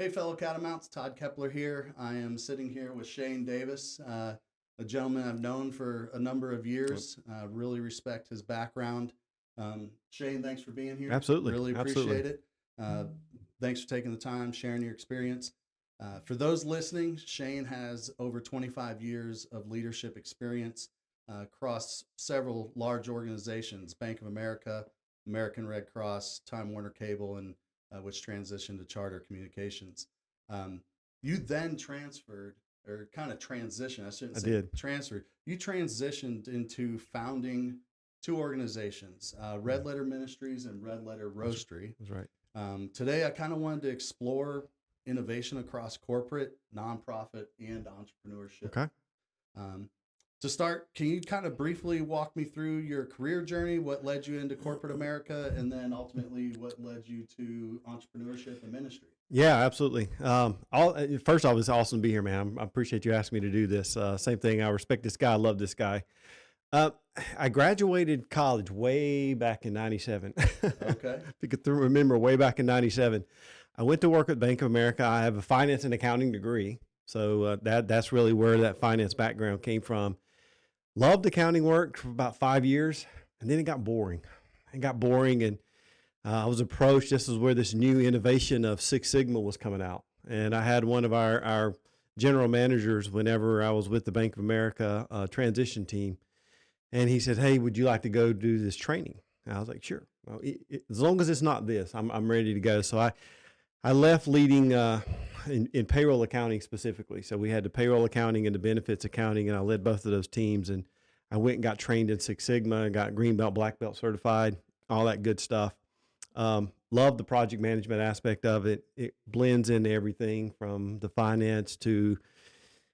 Hey, fellow Catamounts, Todd Kepler here. I am sitting here with Shane Davis, a gentleman I've known for a number of years. Really respect his background. Shane, thanks for being here. Absolutely. Really Absolutely. appreciate it. Thanks for taking the time, sharing your experience. For those listening, Shane has over 25 years of leadership experience across several large organizations, Bank of America, American Red Cross, Time Warner Cable, and which transitioned to Charter Communications. Um, you then transferred, or kind of transitioned, I shouldn't I say did. transferred, you transitioned into founding two organizations, Red Letter Ministries and Red Letter Roastery. That's right. Today, I kind of wanted to explore innovation across corporate, nonprofit, and entrepreneurship. Okay. Um, to start, can you kind of briefly walk me through your career journey, what led you into corporate America, and then ultimately what led you to entrepreneurship and ministry? Yeah, absolutely. First off, it's awesome to be here, man. I appreciate you asking me to do this. Same thing. I respect this guy. I love this guy. Uh, I graduated college way back in '97. Okay. If you could remember, way back in '97, I went to work at Bank of America. I have a finance and accounting degree, so that's really where that finance background came from. Loved accounting work for about 5 years, and then it got boring. And I was approached. This is where this new innovation of Six Sigma was coming out, and I had one of our general managers whenever I was with the Bank of America transition team, and he said, "Hey, would you like to go do this training?" And I was like, "Sure." Well, as long as it's not this, I'm ready to go. So I left leading in payroll accounting specifically. So we had the payroll accounting and the benefits accounting, and I led both of those teams. And I went and got trained in Six Sigma and got green belt, black belt certified, all that good stuff. Love the project management aspect of it. It blends into everything from the finance to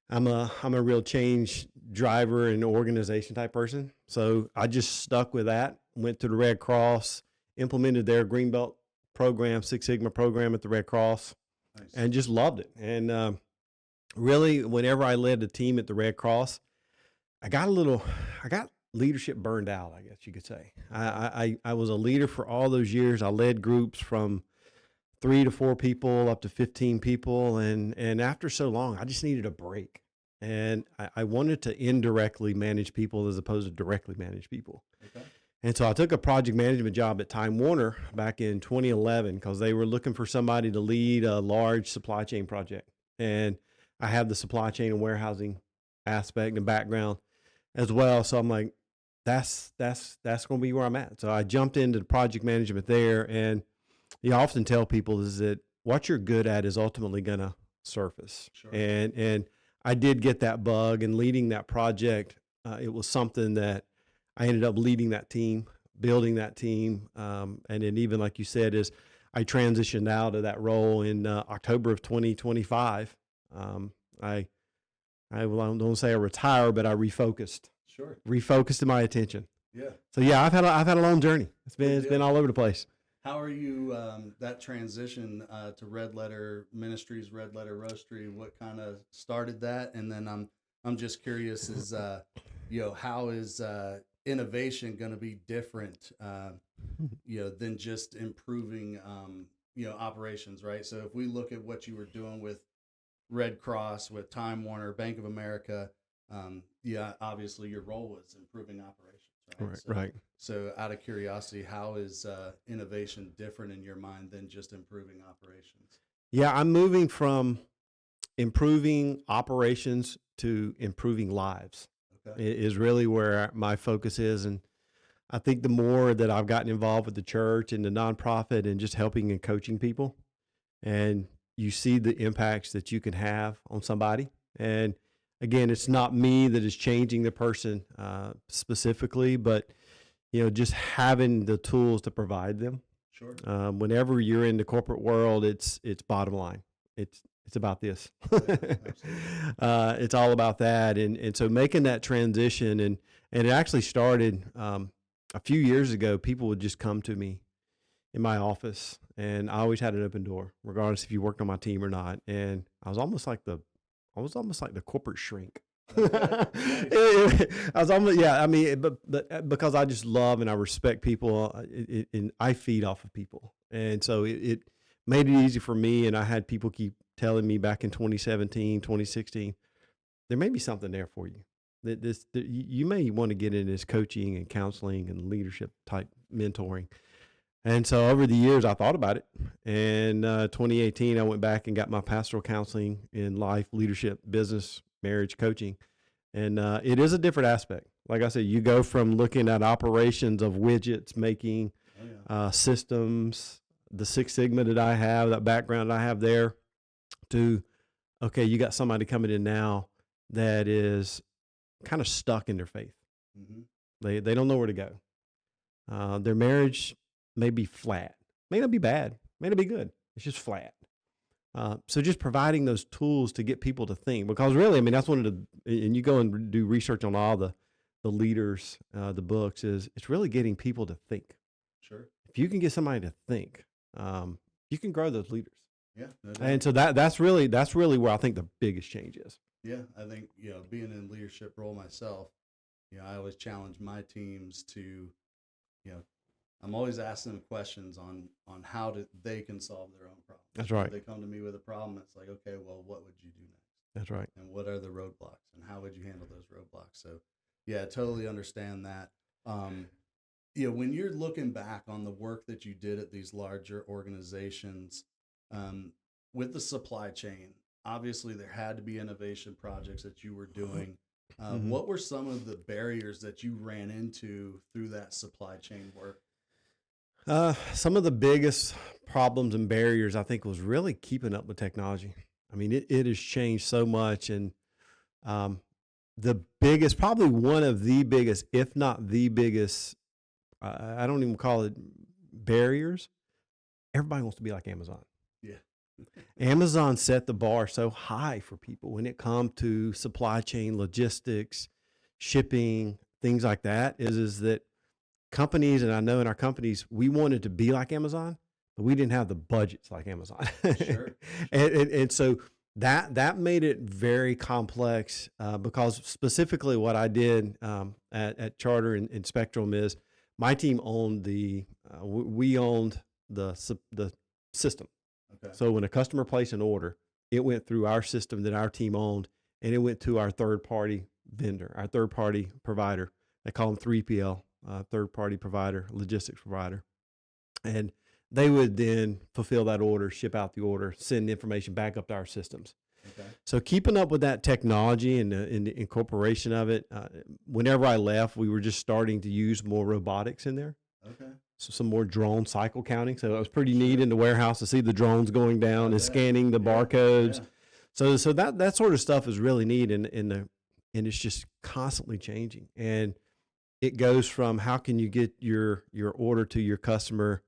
I'm a real change driver and organization type person. So I just stuck with that. Went to the Red Cross, implemented their green belt program, Six Sigma program at the Red Cross, Nice. and just loved it. And really, whenever I led a team at the Red Cross, I got leadership burned out, I guess you could say. I was a leader for all those years. I led groups from 3 to 4 people up to 15 people. And after so long, I just needed a break. And I wanted to indirectly manage people as opposed to directly manage people. Okay. And so I took a project management job at Time Warner back in 2011 because they were looking for somebody to lead a large supply chain project. And I have the supply chain and warehousing aspect and background as well. So I'm like, that's going to be where I'm at. So I jumped into the project management there. And you often tell people is that what you're good at is ultimately going to surface. Sure. And I did get that bug, and leading that project. It was something that I ended up leading that team, building that team. And then even like you said, is I transitioned out of that role in October of 2025. I don't say I retire, but I refocused. Sure. Refocused my attention. Yeah. So yeah, I've had a long journey. It's been all over the place. How are you, that transition to Red Letter Ministries, Red Letter Roastery, what kind of started that? And then I'm just curious is, how is innovation going to be different, than just improving, operations, right? So if we look at what you were doing with Red Cross, with Time Warner, Bank of America, obviously your role was improving operations, right? Right. So out of curiosity, how is innovation different in your mind than just improving operations? Yeah, I'm moving from improving operations to improving lives. Okay. Is really where my focus is. And I think the more that I've gotten involved with the church and the nonprofit and just helping and coaching people, and you see the impacts that you can have on somebody. And again, it's not me that is changing the person specifically, but just having the tools to provide them. Sure. Whenever you're in the corporate world, it's bottom line. It's about this. It's all about that. And so making that transition and it actually started a few years ago. People would just come to me in my office, and I always had an open door, regardless if you worked on my team or not. And I was almost like the corporate shrink. I was almost, yeah. I mean, but because I just love and I respect people, and I feed off of people, and so it made it easy for me. And I had people keep telling me back in 2017, 2016, there may be something there for you. That you may want to get in this coaching and counseling and leadership type mentoring. And so over the years, I thought about it. And 2018, I went back and got my pastoral counseling in life, leadership, business, marriage, coaching. And it is a different aspect. Like I said, you go from looking at operations of widgets, making systems, the Six Sigma that I have, that background I have there, to, okay, you got somebody coming in now that is kind of stuck in their faith. Mm-hmm. They don't know where to go. Their marriage may be flat, may not be bad, may not be good. It's just flat. So just providing those tools to get people to think, because really, I mean, that's one of the, and you go and do research on all the leaders, the books, is it's really getting people to think. Sure. If you can get somebody to think, you can grow those leaders. Yeah. No doubt. And so that's really where I think the biggest change is. Yeah. I think, being in a leadership role myself, I always challenge my teams to, I'm always asking them questions on how they can solve their own problem. That's right. If they come to me with a problem, it's like, okay, well, what would you do next? That's right. And what are the roadblocks, and how would you handle those roadblocks? So, yeah, I totally understand that. When you're looking back on the work that you did at these larger organizations, with the supply chain, obviously there had to be innovation projects that you were doing. What were some of the barriers that you ran into through that supply chain work? Some of the biggest problems and barriers, I think, was really keeping up with technology. I mean, it has changed so much. And the biggest, probably one of the biggest, if not the biggest, I don't even call it barriers. Everybody wants to be like Amazon. Yeah. Amazon set the bar so high for people when it comes to supply chain, logistics, shipping, things like that, is that companies, and I know in our companies, we wanted to be like Amazon, but we didn't have the budgets like Amazon. Sure. and so that made it very complex, because specifically what I did at Charter and Spectrum is my team owned we owned the system. Okay. So when a customer placed an order, it went through our system that our team owned, and it went to our third-party vendor, our third-party provider. They call them 3PL. Third-party provider, logistics provider. And they would then fulfill that order, ship out the order, send the information back up to our systems. Okay. So keeping up with that technology and the incorporation of it, whenever I left, we were just starting to use more robotics in there. Okay. So some more do cycle counting. So it was pretty neat in the warehouse to see the drones going down and scanning the barcodes. Yeah. So that sort of stuff is really neat, and it's just constantly changing. And it goes from how can you get your order to your customer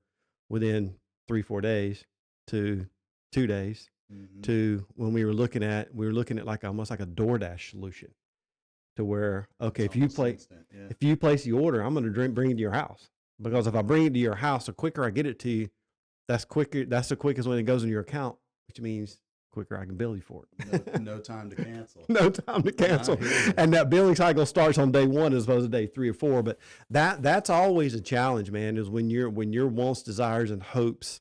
within 3-4 days to 2 days, to when we were looking at like almost like a DoorDash solution, to where, okay, if you place the order, I'm going to bring it to your house, because if I bring it to your house, the quicker I get it to you, that's the quickest when it goes in your account, which means quicker I can bill you for it. No time to cancel. No time to cancel. And that billing cycle starts on day 1 as opposed to day 3 or 4. But that's always a challenge, man, is when your wants, desires, and hopes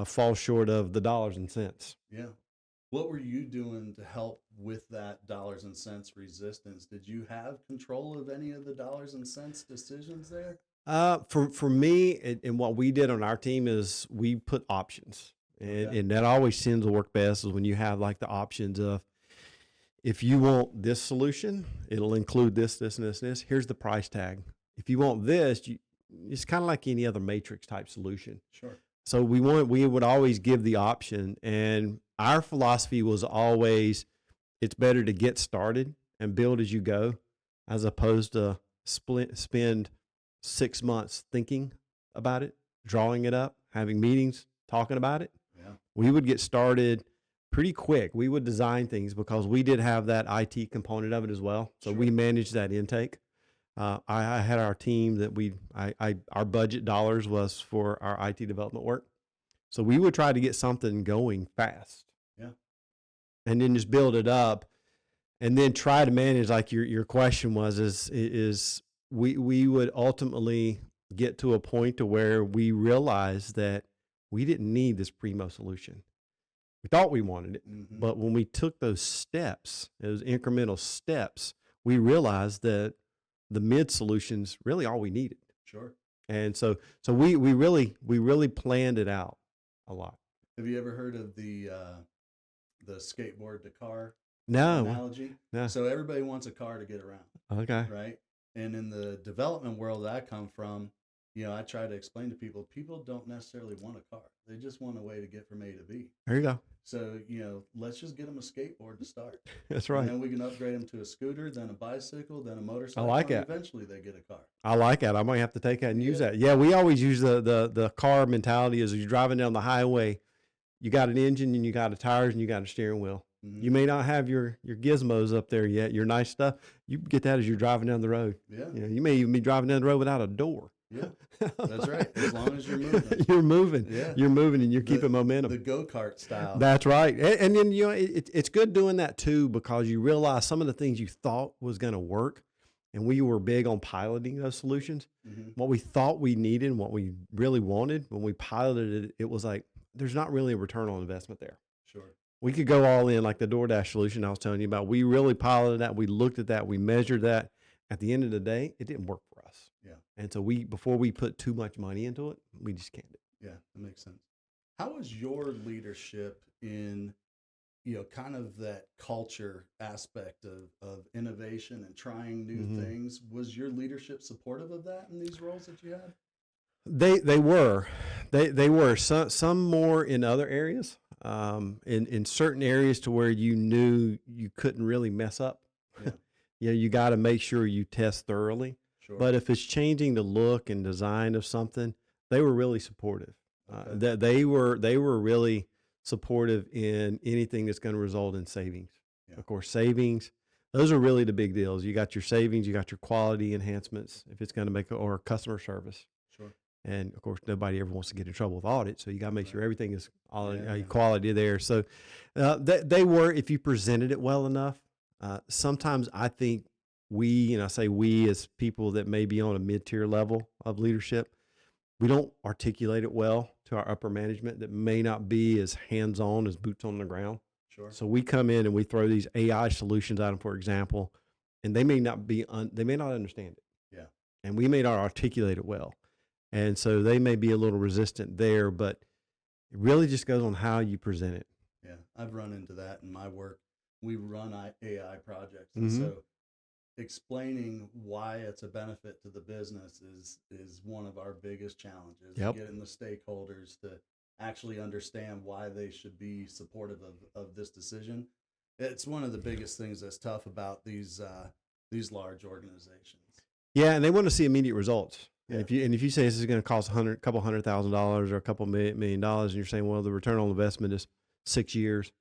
fall short of the dollars and cents. Yeah. What were you doing to help with that dollars and cents resistance? Did you have control of any of the dollars and cents decisions there? For me, and what we did on our team is we put options. And that always seems to work best is when you have like the options of, if you want this solution, it'll include this, this, and this, and this. Here's the price tag. If you want this, it's kind of like any other matrix type solution. Sure. So we would always give the option, and our philosophy was always, it's better to get started and build as you go, as opposed to spend 6 months thinking about it, drawing it up, having meetings, talking about it. Yeah. We would get started pretty quick. We would design things because we did have that IT component of it as well. So we managed that intake. I had our team that our budget dollars was for our IT development work. So we would try to get something going fast. Yeah. And then just build it up, and then try to manage, like your question was, is we would ultimately get to a point to where we realized that we didn't need this Primo solution. We thought we wanted it, Mm-hmm. but when we took those steps, those incremental steps, we realized that the mid solutions really all we needed. Sure. And so we really planned it out a lot. Have you ever heard of the skateboard to car No, analogy? no. So everybody wants a car to get around, Okay. right? And in the development world that I come from, I try to explain to people don't necessarily want a car. They just want a way to get from A to B. There you go. So, let's just get them a skateboard to start. That's right. And then we can upgrade them to a scooter, then a bicycle, then a motorcycle. I like and it. Eventually they get a car. I like that. I might have to take that and use that. Yeah, we always use the car mentality as you're driving down the highway. You got an engine and you got a tires and you got a steering wheel. Mm-hmm. You may not have your gizmos up there yet, your nice stuff. You get that as you're driving down the road. Yeah. You may even be driving down the road without a door. Yeah, that's right. As long as you're moving. You're moving. Yeah. You're moving and you're keeping momentum. The go-kart style. That's right. And then, it's good doing that too, because you realize some of the things you thought was going to work, and we were big on piloting those solutions. Mm-hmm. What we thought we needed and what we really wanted, when we piloted it, it was like, there's not really a return on investment there. Sure. We could go all in like the DoorDash solution I was telling you about. We really piloted that. We looked at that. We measured that. At the end of the day, it didn't work for us. Yeah. And so before we put too much money into it, we just can't do it. Yeah, that makes sense. How was your leadership in, kind of that culture aspect of innovation and trying new Mm-hmm. things? Was your leadership supportive of that in these roles that you had? They were some more in other areas, in certain areas to where you knew you couldn't really mess up. Yeah. You got to make sure you test thoroughly. Sure. But if it's changing the look and design of something, they were really supportive. Okay. They were really supportive in anything that's going to result in savings. Yeah. Of course, savings, those are really the big deals. You got your savings, you got your quality enhancements, if it's going to or customer service. Sure. And of course, nobody ever wants to get in trouble with audit, so you got to make sure everything is all Yeah. quality there. So they were, if you presented it well enough. Sometimes I think I say we as people that may be on a mid-tier level of leadership, we don't articulate it well to our upper management that may not be as hands-on as boots on the ground. Sure. So we come in and we throw these AI solutions at them, for example, and they may not understand it. Yeah. And we may not articulate it well. And so they may be a little resistant there, but it really just goes on how you present it. Yeah, I've run into that in my work. We run AI projects, and Mm-hmm. so explaining why it's a benefit to the business is one of our biggest challenges. Yep. Getting the stakeholders to actually understand why they should be supportive of this decision. It's one of the biggest things that's tough about these large organizations. Yeah, and they want to see immediate results. Yeah. And if you say this is going to cost a couple $100,000 or a couple $1 million, and you're saying, well, the return on investment is 6 years,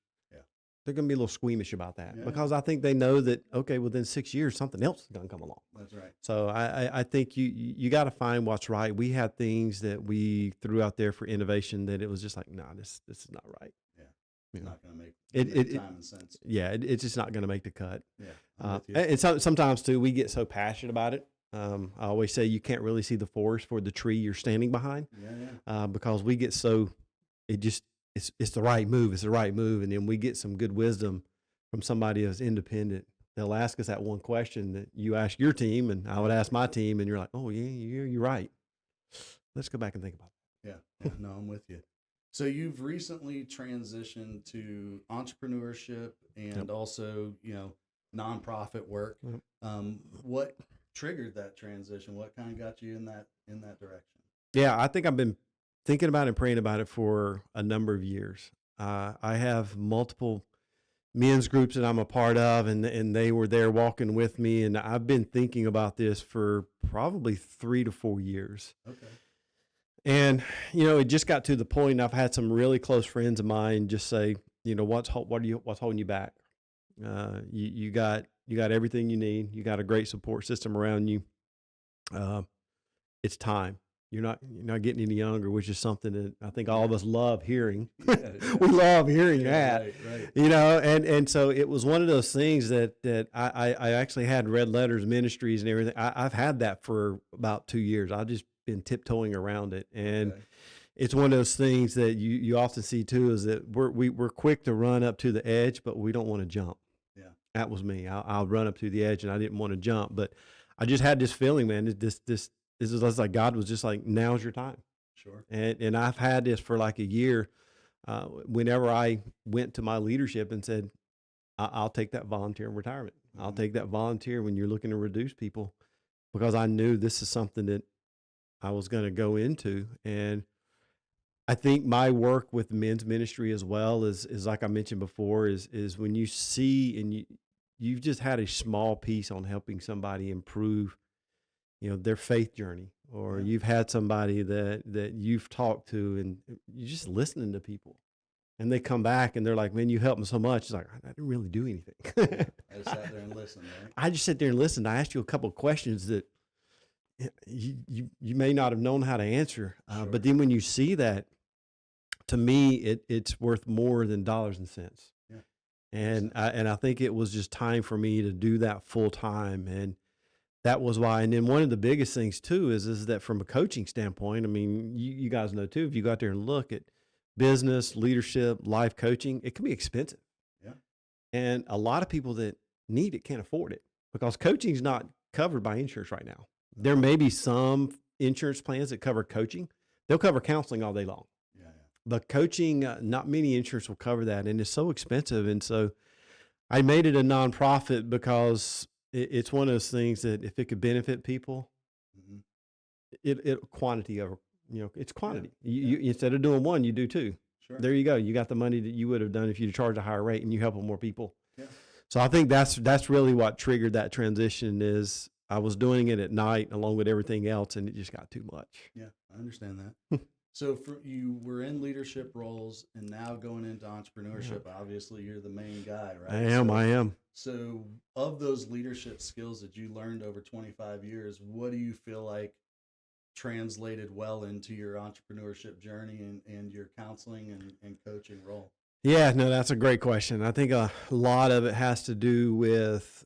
they're going to be a little squeamish about that because I think they know that, okay, within 6 years, something else is going to come along. That's right. So I think you got to find what's right. We had things that we threw out there for innovation that it was just like, nah, this is not right. Yeah. It's not going to make it time and sense. Yeah, it's just not going to make the cut. Yeah. I'm with you. And sometimes too, we get so passionate about it. I always say you can't really see the forest for the tree you're standing behind. Yeah. Because we get so, it's the right move. It's the right move. And then we get some good wisdom from somebody that's independent. They'll ask us that one question that you ask your team and I would ask my team, and you're like, oh yeah, you're right. Let's go back and think about it. Yeah. No, I'm with you. So you've recently transitioned to entrepreneurship and also, nonprofit work. Yep. What triggered that transition? What kind of got you in that direction? Yeah, I think I've been thinking about it and praying about it for a number of years. I have multiple men's groups that I'm a part of, and they were there walking with me, and I've been thinking about this for probably 3 to 4 years. Okay. And it just got to the point. I've had some really close friends of mine just say, what's holding you back? You got everything you need. You got a great support system around you. It's time. You're not getting any younger, which is something that I think all of us love hearing. Yeah. We love hearing that, right. And so it was one of those things that I actually had Red Letters Ministries and everything. I've had that for about 2 years. I've just been tiptoeing around it. And it's one of those things that you often see too, is that we're quick to run up to the edge, but we don't want to jump. Yeah. That was me. I'll run up to the edge, and I didn't want to jump, but I just had this feeling, man. This is like God was just like, now's your time. Sure. And I've had this for like a year. Whenever I went to my leadership and said, I'll take that volunteer in retirement. I'll take that volunteer when you're looking to reduce people, because I knew this is something that I was going to go into. And I think my work with the men's ministry as well is like I mentioned before, is when you see and you've just had a small piece on helping somebody improve, their faith journey, or you've had somebody that you've talked to and you're just listening to people, and they come back and they're like, man, you helped me so much. It's like, I didn't really do anything. I just sat there and listened, right? I just sit there and listened. I asked you a couple of questions that you may not have known how to answer. Sure. But then when you see that, to me, it's worth more than dollars and cents. Yeah. And I think it was just time for me to do that full time. And that was why. And then one of the biggest things too is that from a coaching standpoint, I mean, you guys know too, if you go out there and look at business, leadership, life coaching, it can be expensive. Yeah. And a lot of people that need it can't afford it, because coaching is not covered by insurance right now. There may be some insurance plans that cover coaching. They'll cover counseling all day long. Yeah. But coaching, not many insurance will cover that, and it's so expensive. And so I made it a nonprofit because it's one of those things that if it could benefit people, it quantity over, it's quantity. You instead of doing one, you do two. Sure. There you go. You got the money that you would have done if you charged a higher rate, and you help more people. Yeah. So I think that's really what triggered that transition. Is I was doing it at night along with everything else, and it just got too much. Yeah, I understand that. So you were in leadership roles, and now going into entrepreneurship, obviously you're the main guy, right? I am. So of those leadership skills that you learned over 25 years, what do you feel like translated well into your entrepreneurship journey and your counseling and coaching role? Yeah, no, that's a great question. I think a lot of it has to do with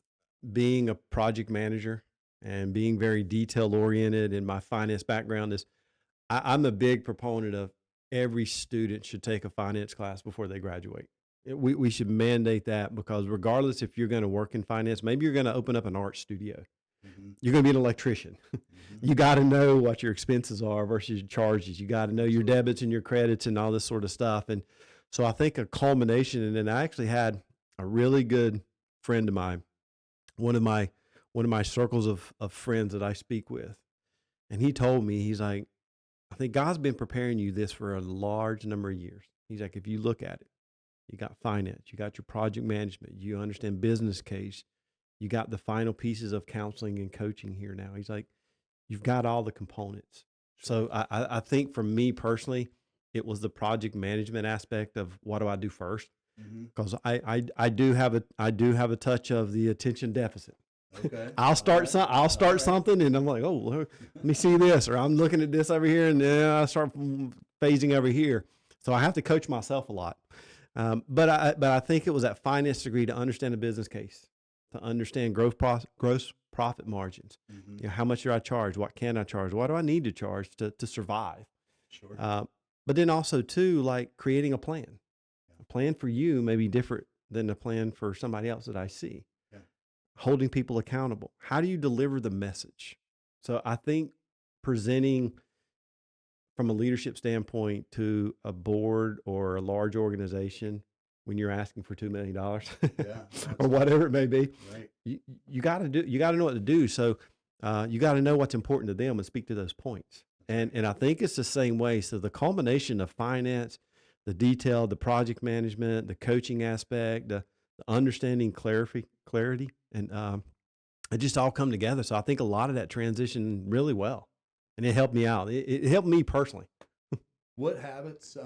being a project manager and being very detail oriented. And my finance background is, I'm a big proponent of every student should take a finance class before they graduate. We should mandate that, because regardless if you're going to work in finance, maybe you're going to open up an art studio. You're going to be an electrician. You got to know what your expenses are versus your charges. You got to know your debits and your credits and all this sort of stuff. And so I think a culmination, and then I actually had a really good friend of mine, one of my circles of friends that I speak with. And he told me, he's like, I think God's been preparing you this for a large number of years. He's like, if you look at it, you got finance, you got your project management, you understand business case, you got the final pieces of counseling and coaching here now. He's like, you've got all the components. So I think for me personally, it was the project management aspect of what do I do first? Because I do have a touch of the attention deficit. Okay. I'll start something, and I'm like, oh, let me see this, or I'm looking at this over here, and then I start phasing over here. So I have to coach myself a lot. But I think it was that finance degree to understand a business case, to understand gross profit margins. How much do I charge? What can I charge? What do I need to charge to survive? Sure. But then also too, like creating a plan. A plan for you may be different than a plan for somebody else that I see. Holding people accountable. How do you deliver the message? So I think presenting from a leadership standpoint to a board or a large organization when you're asking for $2 million or whatever it may be, right. you got to know what to do. So you got to know what's important to them and speak to those points. And I think it's the same way. So the culmination of finance, the detail, the project management, the coaching aspect, the understanding clarity, and it just all come together. So I think a lot of that transition really well, and it helped me out. It helped me personally. What habits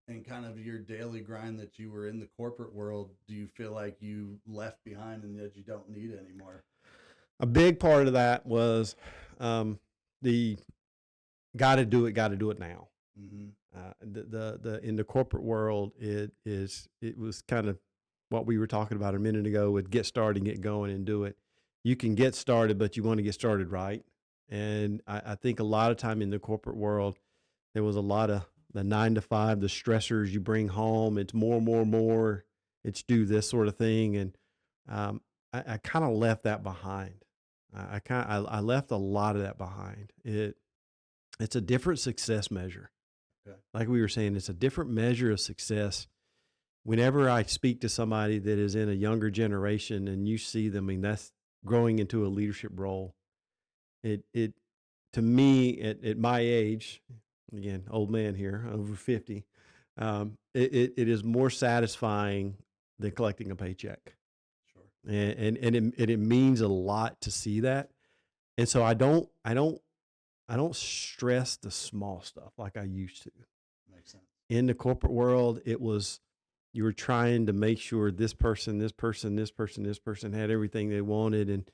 and kind of your daily grind that you were in the corporate world do you feel like you left behind and that you don't need anymore? A big part of that was the got to do it now. The in the corporate world, it was kind of what we were talking about a minute ago with get started, get going, and do it. You can get started, but you want to get started right. And I think a lot of time in the corporate world, there was a lot of the 9 to 5, the stressors you bring home. It's more. It's do this sort of thing. And I kind of left that behind. I left a lot of that behind. It's a different success measure. Okay. Like we were saying, it's a different measure of success. Whenever I speak to somebody that is in a younger generation and you see them, I mean, that's growing into a leadership role. It to me at my age, again, old man here, over 50, it is more satisfying than collecting a paycheck. Sure. And it means a lot to see that. And so I don't stress the small stuff like I used to. Makes sense. In the corporate world, it was, you were trying to make sure this person had everything they wanted. And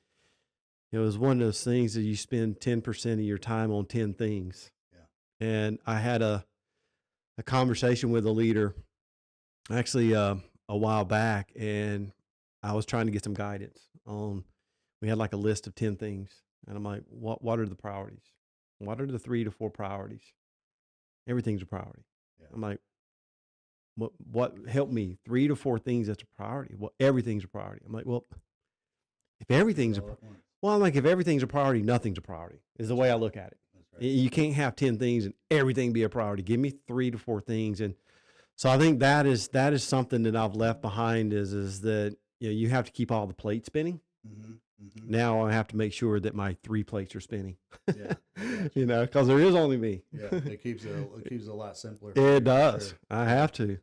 it was one of those things that you spend 10% of your time on 10 things. Yeah. And I had a conversation with a leader actually a while back, and I was trying to get some guidance on, we had like a list of 10 things. And I'm like, what are the priorities? What are the 3 to 4 priorities? Everything's a priority. Yeah. I'm like, what help me? 3 to 4 things that's a priority. Well, everything's a priority. I'm like, well, if everything's if everything's a priority, nothing's a priority, is the way I look at it. That's right. You can't have 10 things and everything be a priority. Give me 3 to 4 things. And so I think that is something that I've left behind is that, you have to keep all the plates spinning. Mm-hmm. Mm-hmm. Now I have to make sure that my 3 plates are spinning. Yeah. Because there is only me. Yeah. It keeps it a lot simpler. It does. Sure. I have to.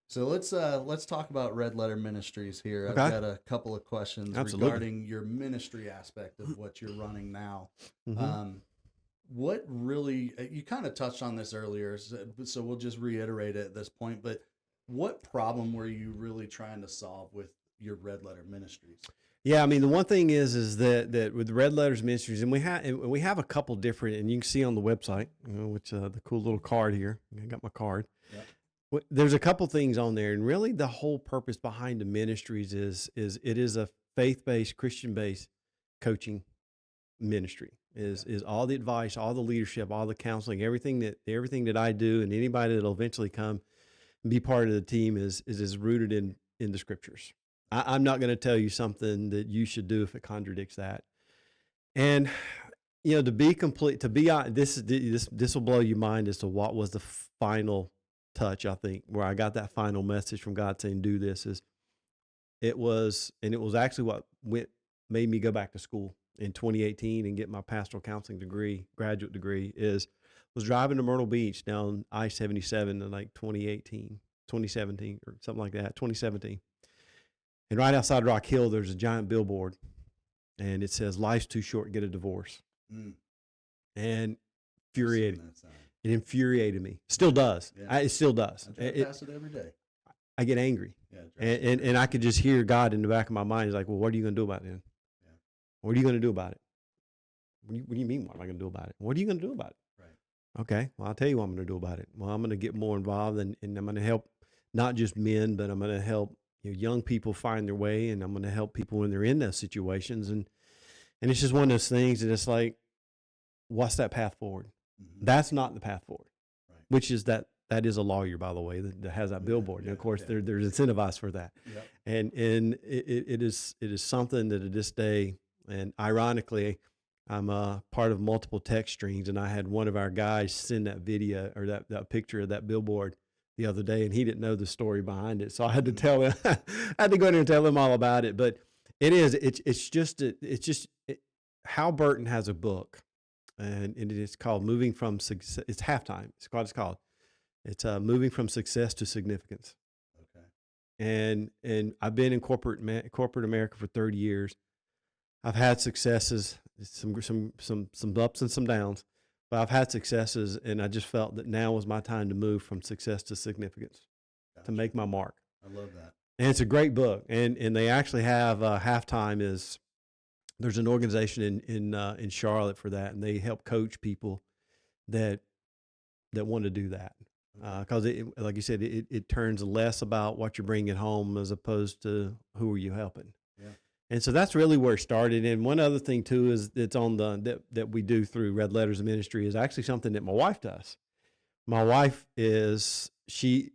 So let's talk about Red Letter Ministries here. Okay. I've got a couple of questions Absolutely. regarding your ministry aspect of what you're running now. Mm-hmm. What really, you kind of touched on this earlier, so we'll just reiterate it at this point, but what problem were you really trying to solve with your Red Letter Ministries? Yeah, I mean, the one thing is that with Red Letters Ministries, and we have a couple different, and you can see on the website, which the cool little card here. I got my card. Yep. There's a couple things on there, and really the whole purpose behind the ministries is it is a faith-based, Christian-based coaching ministry. Is all the advice, all the leadership, all the counseling, everything that I do, and anybody that'll eventually come and be part of the team is rooted in the scriptures. I'm not going to tell you something that you should do if it contradicts that. And to be honest, this will blow your mind as to what was the final touch, I think, where I got that final message from God saying, do this. It was actually what made me go back to school in 2018 and get my pastoral counseling degree, graduate degree, was driving to Myrtle Beach down I-77 in like 2017 or something like that, 2017. And right outside Rock Hill, there's a giant billboard, and it says, "Life's too short, get a divorce." And it infuriated me. Still does. Yeah. It still does. I drive past it every day. I get angry. Yeah, and I could just hear God in the back of my mind. He's like, well, what are you going to do about it then? Yeah. What are you going to do about it? What do you mean, what am I going to do about it? What are you going to do about it? Right. Okay, well, I'll tell you what I'm going to do about it. Well, I'm going to get more involved, and I'm going to help not just men, but I'm going to help young people find their way, and I'm going to help people when they're in those situations. And it's just one of those things that it's like, what's that path forward? Mm-hmm. That's not the path forward, right. Which is that is a lawyer, by the way, that has that billboard. And of course, there's incentivized for that. Yep. And it is something that at this day, and ironically, I'm a part of multiple text streams, and I had one of our guys send that video or that picture of that billboard the other day, and he didn't know the story behind it. So I had to tell him, I had to go in there and tell him all about it. But it's just Hal Burton has a book, and it is called Moving from Success. It's Halftime. It's what it's called. It's Moving from Success to Significance. Okay. And I've been in corporate America for 30 years. I've had successes, some ups and some downs. But I've had successes, and I just felt that now was my time to move from success to significance, gotcha. To make my mark. I love that. And it's a great book. And they actually have Halftime there's an organization in Charlotte for that, and they help coach people that want to do that. Because like you said, it turns less about what you're bringing home as opposed to who are you helping. Yeah. And so that's really where it started. And one other thing too is that's on that we do through Red Letters Ministry is actually something that my wife does. My wife is she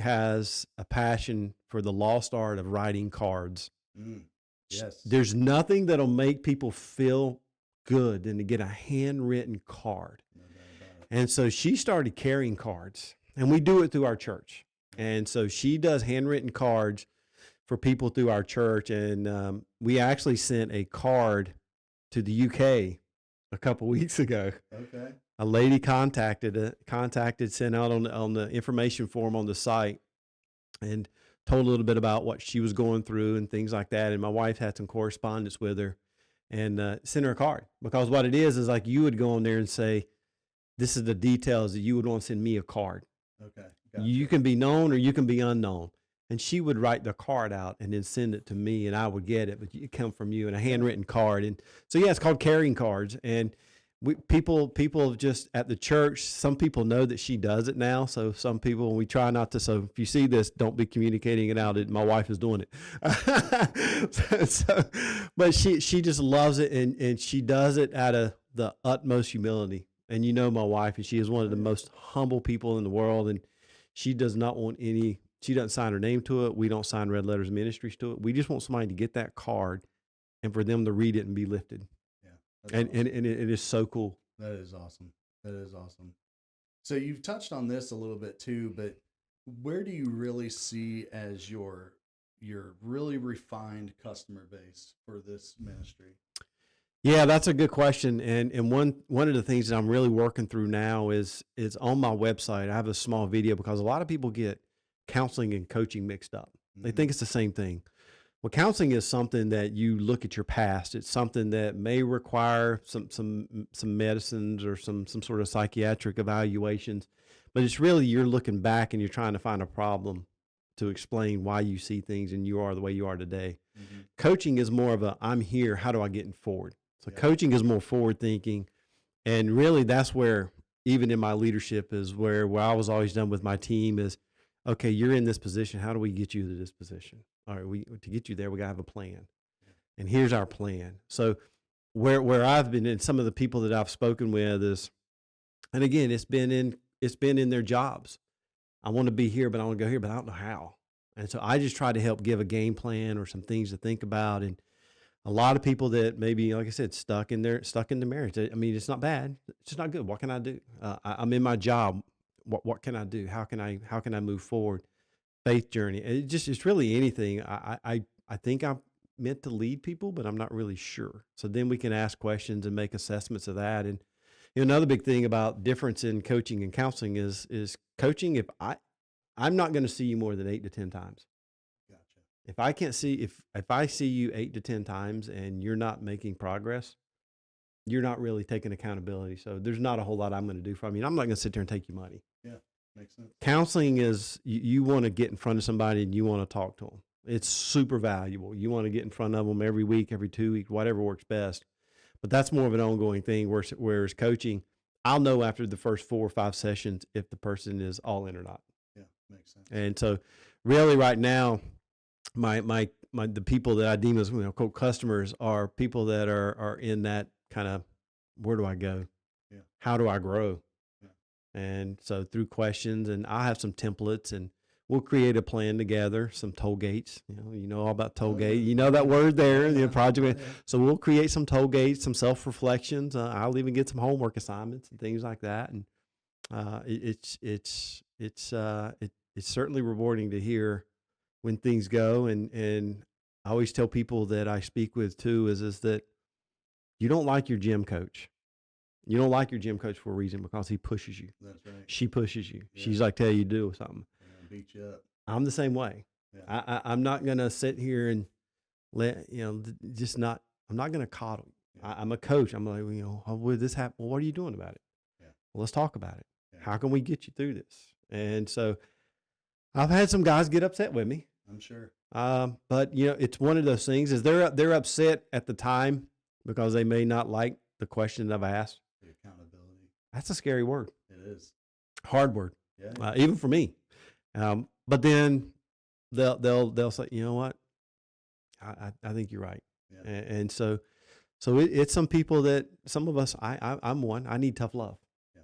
has a passion for the lost art of writing cards. Mm. Yes. There's nothing that'll make people feel good than to get a handwritten card. No doubt about it. And so she started carrying cards, and we do it through our church. And so she does handwritten cards for people through our church. And we actually sent a card to the UK a couple weeks ago. Okay. A lady contacted, sent out on the information form on the site, and told a little bit about what she was going through and things like that. And my wife had some correspondence with her, and sent her a card, because what it is like you would go on there and say, this is the details that you would want to send me a card. Okay. Gotcha. You can be known or you can be unknown. And she would write the card out and then send it to me, and I would get it, but it come from you in a handwritten card. And so, yeah, it's called carrying cards. And people just at the church, some people know that she does it now. So some people, we try not to. So if you see this, don't be communicating it out. My wife is doing it. But she just loves it, and she does it out of the utmost humility. And you know my wife, and she is one of the most humble people in the world. And she does not want she doesn't sign her name to it. We don't sign Red Letters Ministries to it. We just want somebody to get that card and for them to read it and be lifted. Yeah. And it is so cool. That is awesome. That is awesome. So you've touched on this a little bit too, but where do you really see as your really refined customer base for this ministry? Yeah, that's a good question. And one of the things that I'm really working through now is on my website. I have a small video, because a lot of people get counseling and coaching mixed up. They think it's the same thing. Well, counseling is something that you look at your past. It's something that may require some medicines or some sort of psychiatric evaluations, but it's really you're looking back and you're trying to find a problem to explain why you see things and you are the way you are today. Mm-hmm. Coaching is more of I'm here, how do I get forward? So coaching is more forward thinking, and really that's where, even in my leadership, is where I was always done with my team is, okay, you're in this position. How do we get you to this position? All right, to get you there, we gotta have a plan. And here's our plan. So where I've been, and some of the people that I've spoken with is, and again, it's been in their jobs. I want to be here, but I want to go here, but I don't know how. And so I just try to help give a game plan or some things to think about. And a lot of people that maybe, like I said, stuck in the marriage. I mean, it's not bad. It's just not good. What can I do? I'm in my job. What can I do? How can I move forward? Faith journey. It's really anything. I think I'm meant to lead people, but I'm not really sure. So then we can ask questions and make assessments of that. And another big thing about difference in coaching and counseling is coaching. If I'm not going to see you more than 8 to 10 times. Gotcha. If I can't see, if I see you 8 to 10 times and you're not making progress, you're not really taking accountability. So there's not a whole lot I'm going to do from you. I'm not going to sit there and take you money. Yeah, makes sense. Counseling is you want to get in front of somebody and you want to talk to them. It's super valuable. You want to get in front of them every week, every 2 weeks, whatever works best. But that's more of an ongoing thing. Whereas coaching, I'll know after the first 4 or 5 sessions if the person is all in or not. Yeah, makes sense. And so, really, right now, the people that I deem as quote customers are people that are in that kind of, where do I go? Yeah. How do I grow? Yeah. And so through questions, and I have some templates, and we'll create a plan together. Some toll gates, you know all about toll gate. You know that word there, the project. Yeah. So we'll create some toll gates, some self reflections. I'll even get some homework assignments and things like that. And it's certainly rewarding to hear when things go. And I always tell people that I speak with too is that you don't like your gym coach. You don't like your gym coach for a reason, because he pushes you. That's right. She pushes you. Yeah. She's like, tell you to do something. Yeah, beat you up. I'm the same way. Yeah. I'm not going to sit here and I'm not going to coddle you. Yeah. I'm a coach. I'm like, how would this happen? Well, what are you doing about it? Yeah. Well, let's talk about it. Yeah. How can we get you through this? And so I've had some guys get upset with me. I'm sure. But it's one of those things is they're upset at the time because they may not like the question that I've asked. The accountability. That's a scary word. It is. Hard word. Yeah. Even for me. But then they'll say, you know what? I think you're right. Yeah. And so it's some people that some of us, I'm one, I need tough love. Yeah.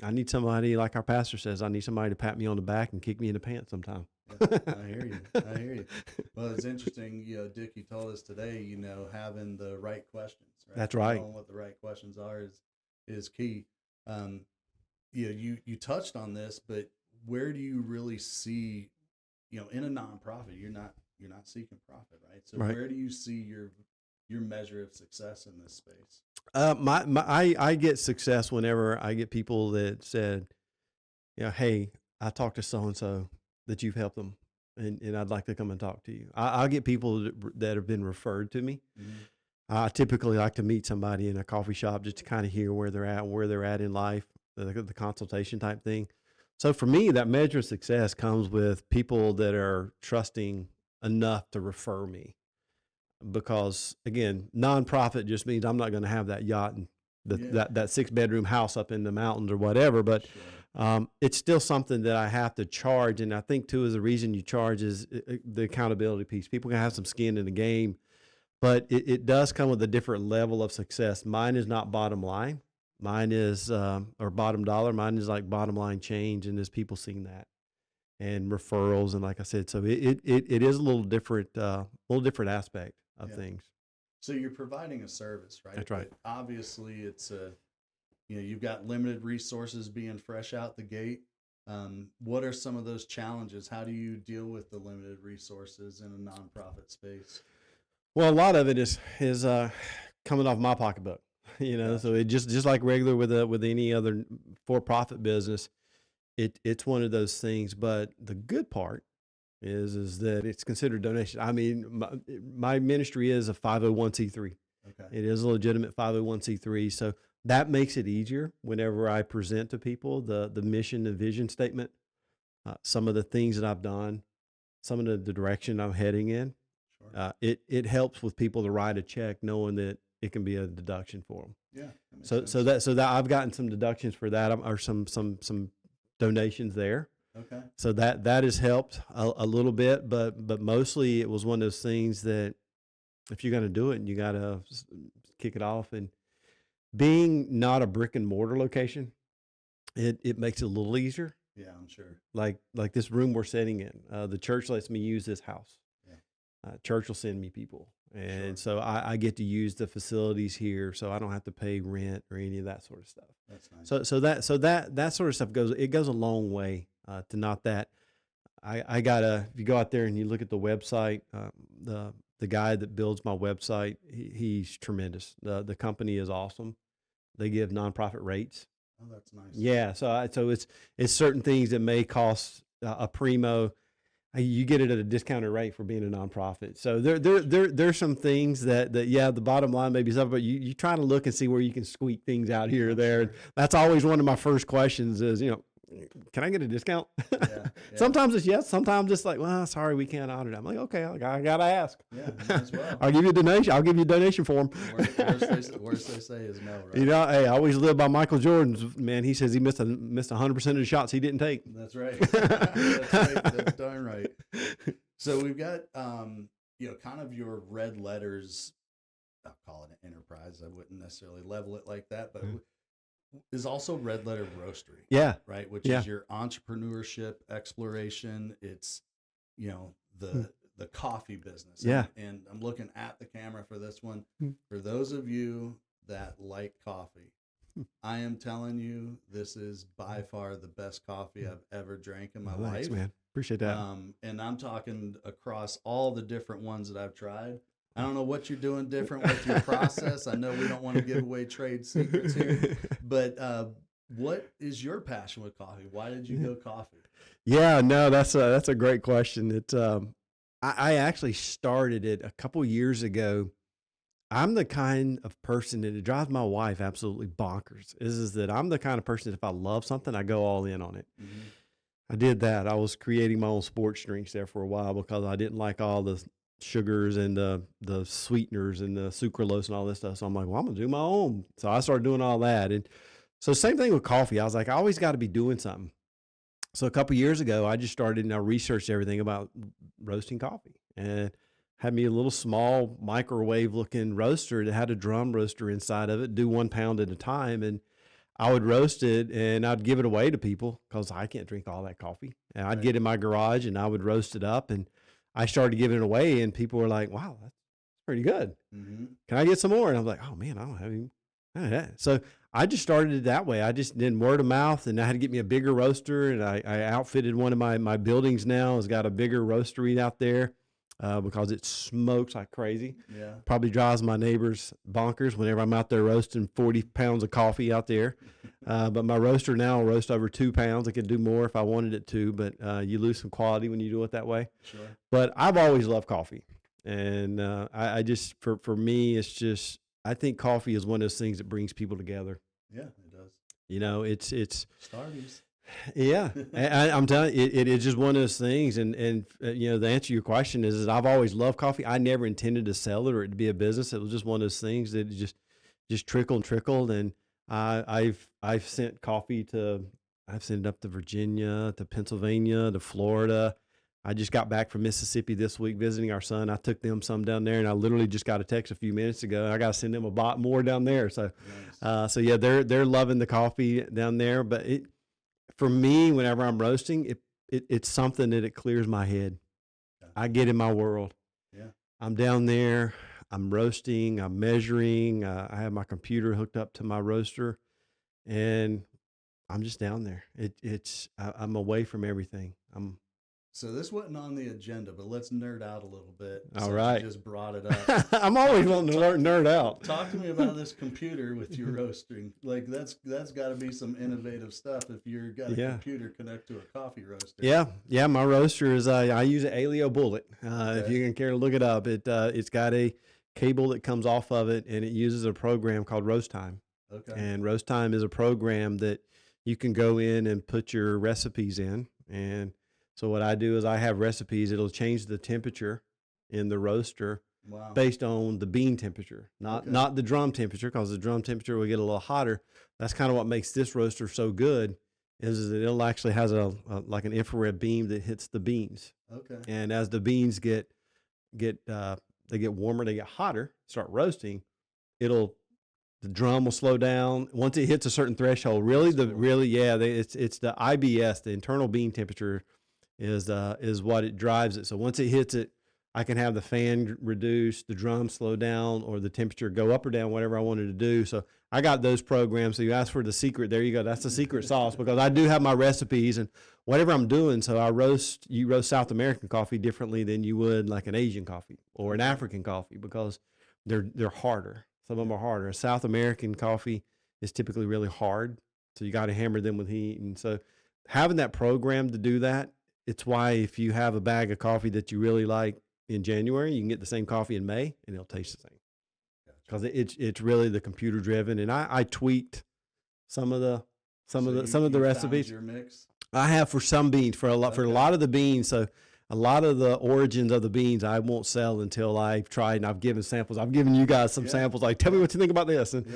I need somebody, like our pastor says, I need somebody to pat me on the back and kick me in the pants sometime. Yeah, I hear you. I hear you. Well, it's interesting. Dick, you told us today, having the right questions, right? That's right. Knowing what the right questions are is key. Um, you touched on this, but where do you really see, in a nonprofit, you're not seeking profit, right? So Right. where do you see your measure of success in this space? I get success whenever I get people that said, hey, I talked to so-and-so that you've helped them, and I'd like to come and talk to you. I'll get people that have been referred to me. Mm-hmm. I typically like to meet somebody in a coffee shop just to kind of hear where they're at in life, the consultation type thing. So for me, that measure of success comes with people that are trusting enough to refer me. Because again, nonprofit just means I'm not going to have that yacht and that 6-bedroom house up in the mountains or whatever, but Sure. it's still something that I have to charge. And I think too, is the reason you charge is the accountability piece. People can have some skin in the game, but it does come with a different level of success. Mine is not bottom line. Mine is, or bottom dollar. Mine is like bottom line change. And there's people seeing that and referrals. And like I said, so it is a little different aspect of things. So you're providing a service, right? That's right. But obviously, it's you've got limited resources being fresh out the gate. What are some of those challenges? How do you deal with the limited resources in a nonprofit space? Well, a lot of it is coming off my pocketbook, Gotcha. So it just like regular with any other for-profit business, it's one of those things. But the good part is that it's considered donation. I mean, my ministry is a 501c3. Okay. It is a legitimate 501c3. So that makes it easier whenever I present to people the mission and vision statement, some of the things that I've done, some of the direction I'm heading in. Sure. It helps with people to write a check knowing that it can be a deduction for them. Yeah. So that I've gotten some deductions for that, or some donations there. Okay. So that has helped a little bit, but mostly it was one of those things that if you're going to do it, you got to kick it off. And being not a brick and mortar location, it makes it a little easier. Yeah, I'm sure. Like this room we're sitting in, the church lets me use this house. Yeah. Church will send me people, and Sure. so I get to use the facilities here, so I don't have to pay rent or any of that sort of stuff. That's nice. So that sort of stuff goes a long way to not that. If you go out there and you look at the website, the guy that builds my website, he's tremendous. The company is awesome. They give nonprofit rates. Oh, that's nice. Yeah, so it's certain things that may cost a primo. You get it at a discounted rate for being a nonprofit. So there's some things that the bottom line may be something, but you try to look and see where you can squeak things out here or there. Sure. That's always one of my first questions is, can I get a discount? Yeah. Sometimes it's yes. Sometimes it's like, well, sorry, we can't honor that. I'm like, okay, I gotta ask. Yeah, as well. I'll give you a donation. I'll give you a donation form. Worst they say is no, right? Hey, I always live by Michael Jordan's, man. He says he missed 100% of the shots he didn't take. That's right. That's right. That's darn right. So we've got, kind of your red letters. I'll call it an enterprise. I wouldn't necessarily level it like that, but is also Red Letter Roastery. Yeah. Right. Which is your entrepreneurship exploration. It's, the coffee business. Yeah. And I'm looking at the camera for this one. For those of you that like coffee, I am telling you, this is by far the best coffee I've ever drank in my life. Thanks, man. Appreciate that. And I'm talking across all the different ones that I've tried. I don't know what you're doing different with your process. I know we don't want to give away trade secrets here, but what is your passion with coffee? Why did you go coffee? Yeah, no, that's a great question. I actually started it a couple years ago. I'm the kind of person that it drives my wife absolutely bonkers. Is that I'm the kind of person that if I love something, I go all in on it. Mm-hmm. I did that. I was creating my own sports drinks there for a while because I didn't like all the sugars and the sweeteners and the sucralose and all this stuff. So I'm like, well, I'm gonna do my own. So I started doing all that. And so same thing with coffee. I was like, I always got to be doing something. So a couple of years ago, I just started and I researched everything about roasting coffee and had me a little small microwave looking roaster that had a drum roaster inside of it, do 1 pound at a time. And I would roast it and I'd give it away to people because I can't drink all that coffee. And I'd Right. get in my garage and I would roast it up, and I started giving it away, and people were like, wow, that's pretty good. Mm-hmm. Can I get some more? And I'm like, oh man, I don't have any. None of that. So I just started it that way. I just did word of mouth, and I had to get me a bigger roaster, and I outfitted one of my buildings now. Has got a bigger roastery out there because it smokes like crazy. Yeah. Probably drives my neighbors bonkers whenever I'm out there roasting 40 pounds of coffee out there. But my roaster now will roast over 2 pounds. I could do more if I wanted it to, but you lose some quality when you do it that way. Sure. But I've always loved coffee. And I just, for me, it's just, I think coffee is one of those things that brings people together. Yeah, it does. You know, it's Starbucks. yeah, I'm telling you, it's just one of those things. And you know, the answer to your question is I've always loved coffee. I never intended to sell it or it to be a business. It was just one of those things that just trickled. And I've sent coffee I've sent it up to Virginia, to Pennsylvania, to Florida. I just got back from Mississippi this week visiting our son. I took them some down there, and I literally just got a text a few minutes ago. I got to send them a lot more down there. So, Nice. so yeah, they're loving the coffee down there. But for me, whenever I'm roasting, it's something that it clears my head. Yeah. I get in my world. Yeah. I'm down there. I'm roasting. I'm measuring. I have my computer hooked up to my roaster, and I'm just down there. I'm away from everything. So this wasn't on the agenda, but let's nerd out a little bit. All since right. You just brought it up. I'm always wanting to nerd out. Talk to me about this computer with your roasting. Like that's got to be some innovative stuff if you're got a computer connect to a coffee roaster. Yeah. My roaster is I use an Aleo Bullet. If you can care to look it up, it's got a cable that comes off of it, and it uses a program called Roast Time. Okay. And Roast Time is a program that you can go in and put your recipes in. And so what I do is I have recipes. It'll change the temperature in the roaster based on the bean temperature, not the drum temperature, because the drum temperature will get a little hotter. That's kind of what makes this roaster so good, is that it'll actually has like an infrared beam that hits the beans. Okay. And as the beans get warmer, they get hotter, start roasting, the drum will slow down once it hits a certain threshold. It's the IBS, the internal bean temperature is what it drives it. So once it hits it, I can have the fan reduce, the drum slow down, or the temperature go up or down, whatever I wanted to do. So I got those programs. So you asked for the secret. There you go. That's the secret sauce, because I do have my recipes and whatever I'm doing. So you roast South American coffee differently than you would like an Asian coffee or an African coffee, because they're harder. Some of them are harder. South American coffee is typically really hard. So you got to hammer them with heat. And so having that program to do that, it's why if you have a bag of coffee that you really like in January, you can get the same coffee in May and it'll taste the same, because it's really the computer driven. And I tweaked some of the recipes. Your mix? I have for some beans, for a lot of the beans. So a lot of the origins of the beans I won't sell until I've tried and I've given samples. I've given you guys some samples, like, tell me what you think about this. And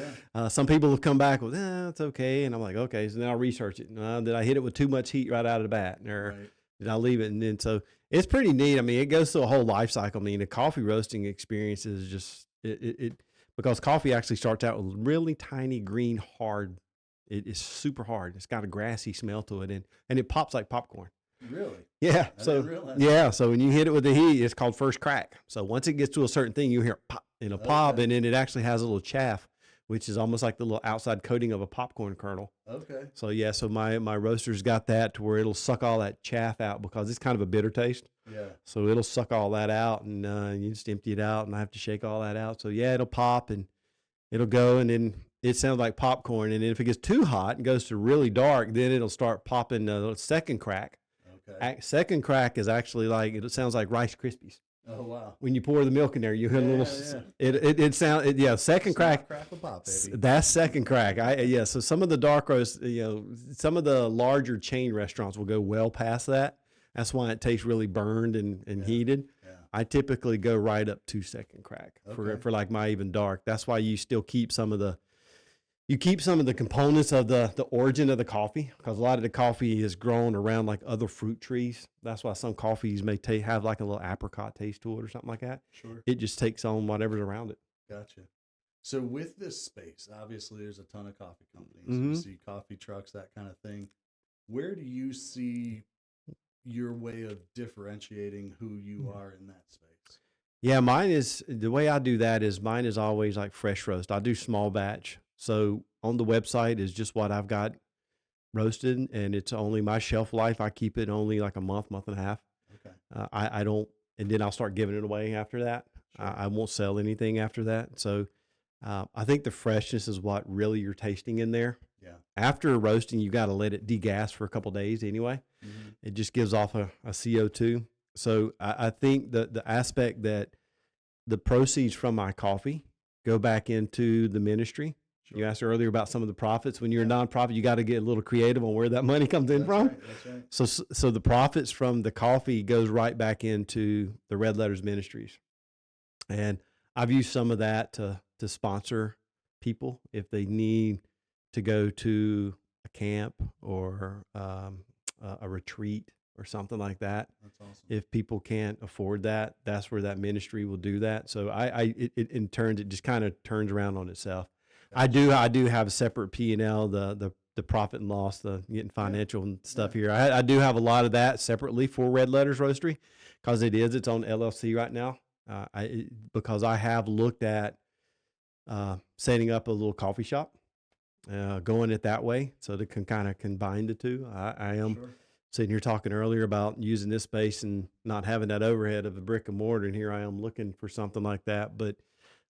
some people have come back with, it's okay. And I'm like, okay. So then I'll research it. Did I hit it with too much heat right out of the bat? Or did I leave it? And then so it's pretty neat. I mean, it goes through a whole life cycle. I mean, the coffee roasting experience is just, because coffee actually starts out with really tiny green hard. It is super hard. It's got a grassy smell to it, and it pops like popcorn. Really? Yeah. I didn't realize that. So when you hit it with the heat, it's called first crack. So once it gets to a certain thing, you hear pop, and it'll pop, and then it actually has a little chaff, which is almost like the little outside coating of a popcorn kernel. Okay. So so my roaster's got that to where it'll suck all that chaff out, because it's kind of a bitter taste. Yeah. So it'll suck all that out, and you just empty it out, and I have to shake all that out. So it'll pop, and it'll go, and then it sounds like popcorn. And then if it gets too hot and goes to really dark, then it'll start popping the second crack. Okay. Second crack is actually like, it sounds like Rice Krispies. Oh, wow. When you pour the milk in there, you hear a little, second crack. Crackle pop, baby. That's second crack. So some of the dark roast, some of the larger chain restaurants will go well past that. That's why it tastes really burned and heated. Yeah. I typically go right up to second crack for like my even dark. That's why you still keep some of the components of the origin of the coffee, because a lot of the coffee is grown around like other fruit trees. That's why some coffees may have like a little apricot taste to it or something like that. Sure. It just takes on whatever's around it. Gotcha. So with this space, obviously there's a ton of coffee companies. Mm-hmm. You see coffee trucks, that kind of thing. Where do you see your way of differentiating who you are in that space? Yeah, mine is the way I do that is mine is always like fresh roast. I do small batch. So on the website is just what I've got roasted, and it's only my shelf life. I keep it only like a month and a half. Okay. I don't, and then I'll start giving it away after that. Sure. I won't sell anything after that. So I think the freshness is what really you're tasting in there. Yeah. After roasting, you got to let it degas for a couple days anyway. Mm-hmm. It just gives off a CO2. So I think the aspect that the proceeds from my coffee go back into the ministry. Sure. You asked earlier about some of the profits. When you're a nonprofit, you got to get a little creative on where that money comes in from. Right, that's right. So the profits from the coffee goes right back into the Red Letters Ministries. And I've used some of that to sponsor people if they need to go to a camp or a retreat or something like that. That's awesome. If people can't afford that, that's where that ministry will do that. So it in turns, it just kind of turns around on itself. Gotcha. I do have a separate P&L, the profit and loss, the getting financial and stuff here. I do have a lot of that separately for Red Letters Roastery because it is its own LLC right now. Because I have looked at setting up a little coffee shop, going it that way so they can kind of combine the two. I am sitting here talking earlier about using this space and not having that overhead of a brick and mortar, and here I am looking for something like that. But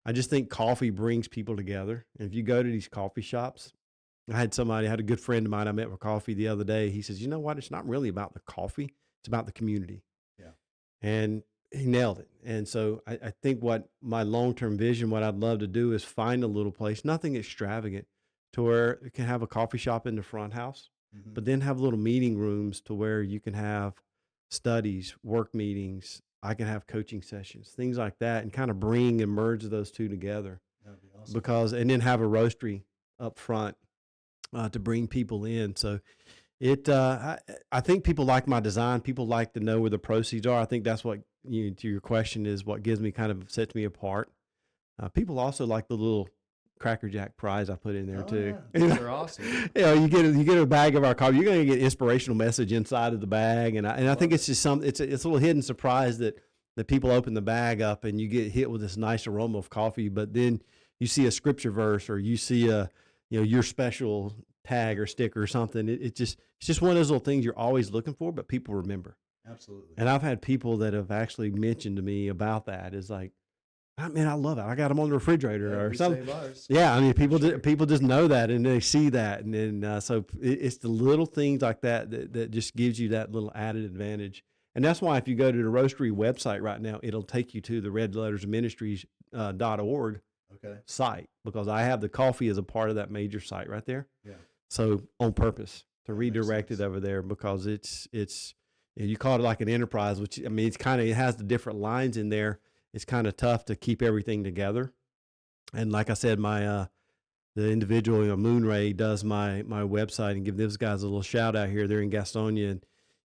I just think coffee brings people together. And if you go to these coffee shops, I had a good friend of mine I met for coffee the other day. He says, you know what? It's not really about the coffee. It's about the community. Yeah. And he nailed it. And so I think what my long-term vision, what I'd love to do is find a little place, nothing extravagant, to where it can have a coffee shop in the front house, Mm-hmm. but then have little meeting rooms to where you can have studies, work meetings. I can have coaching sessions, things like that, and kind of bring and merge those two together. That'd be awesome. And then have a roastery up front to bring people in. So I think people like my design. People like to know where the proceeds are. I think that's what, to your question, is what gives me sets me apart. People also like the little Cracker Jack prize I put in there too. Yeah. Those are awesome. You get a bag of our coffee. You're going to get inspirational message inside of the bag, and I think it's just it's a little hidden surprise that people open the bag up and you get hit with this nice aroma of coffee, but then you see a scripture verse or you see your special tag or sticker or something. It's just one of those little things you're always looking for, but people remember. Absolutely. And I've had people that have actually mentioned to me about that. Is like, man, I love it. I got them on the refrigerator or something. Yeah, I mean, people just know that and they see that, and then so it's the little things like that just gives you that little added advantage. And that's why if you go to the Roastery website right now, it'll take you to the Red Letters Ministries .org site, because I have the coffee as a part of that major site right there. Yeah. So on purpose to redirect it over there, because it's you call it like an enterprise, which I mean it has the different lines in there. It's kind of tough to keep everything together. And like I said, my the individual, Moonray, does my website, and give those guys a little shout out here. They're in Gastonia,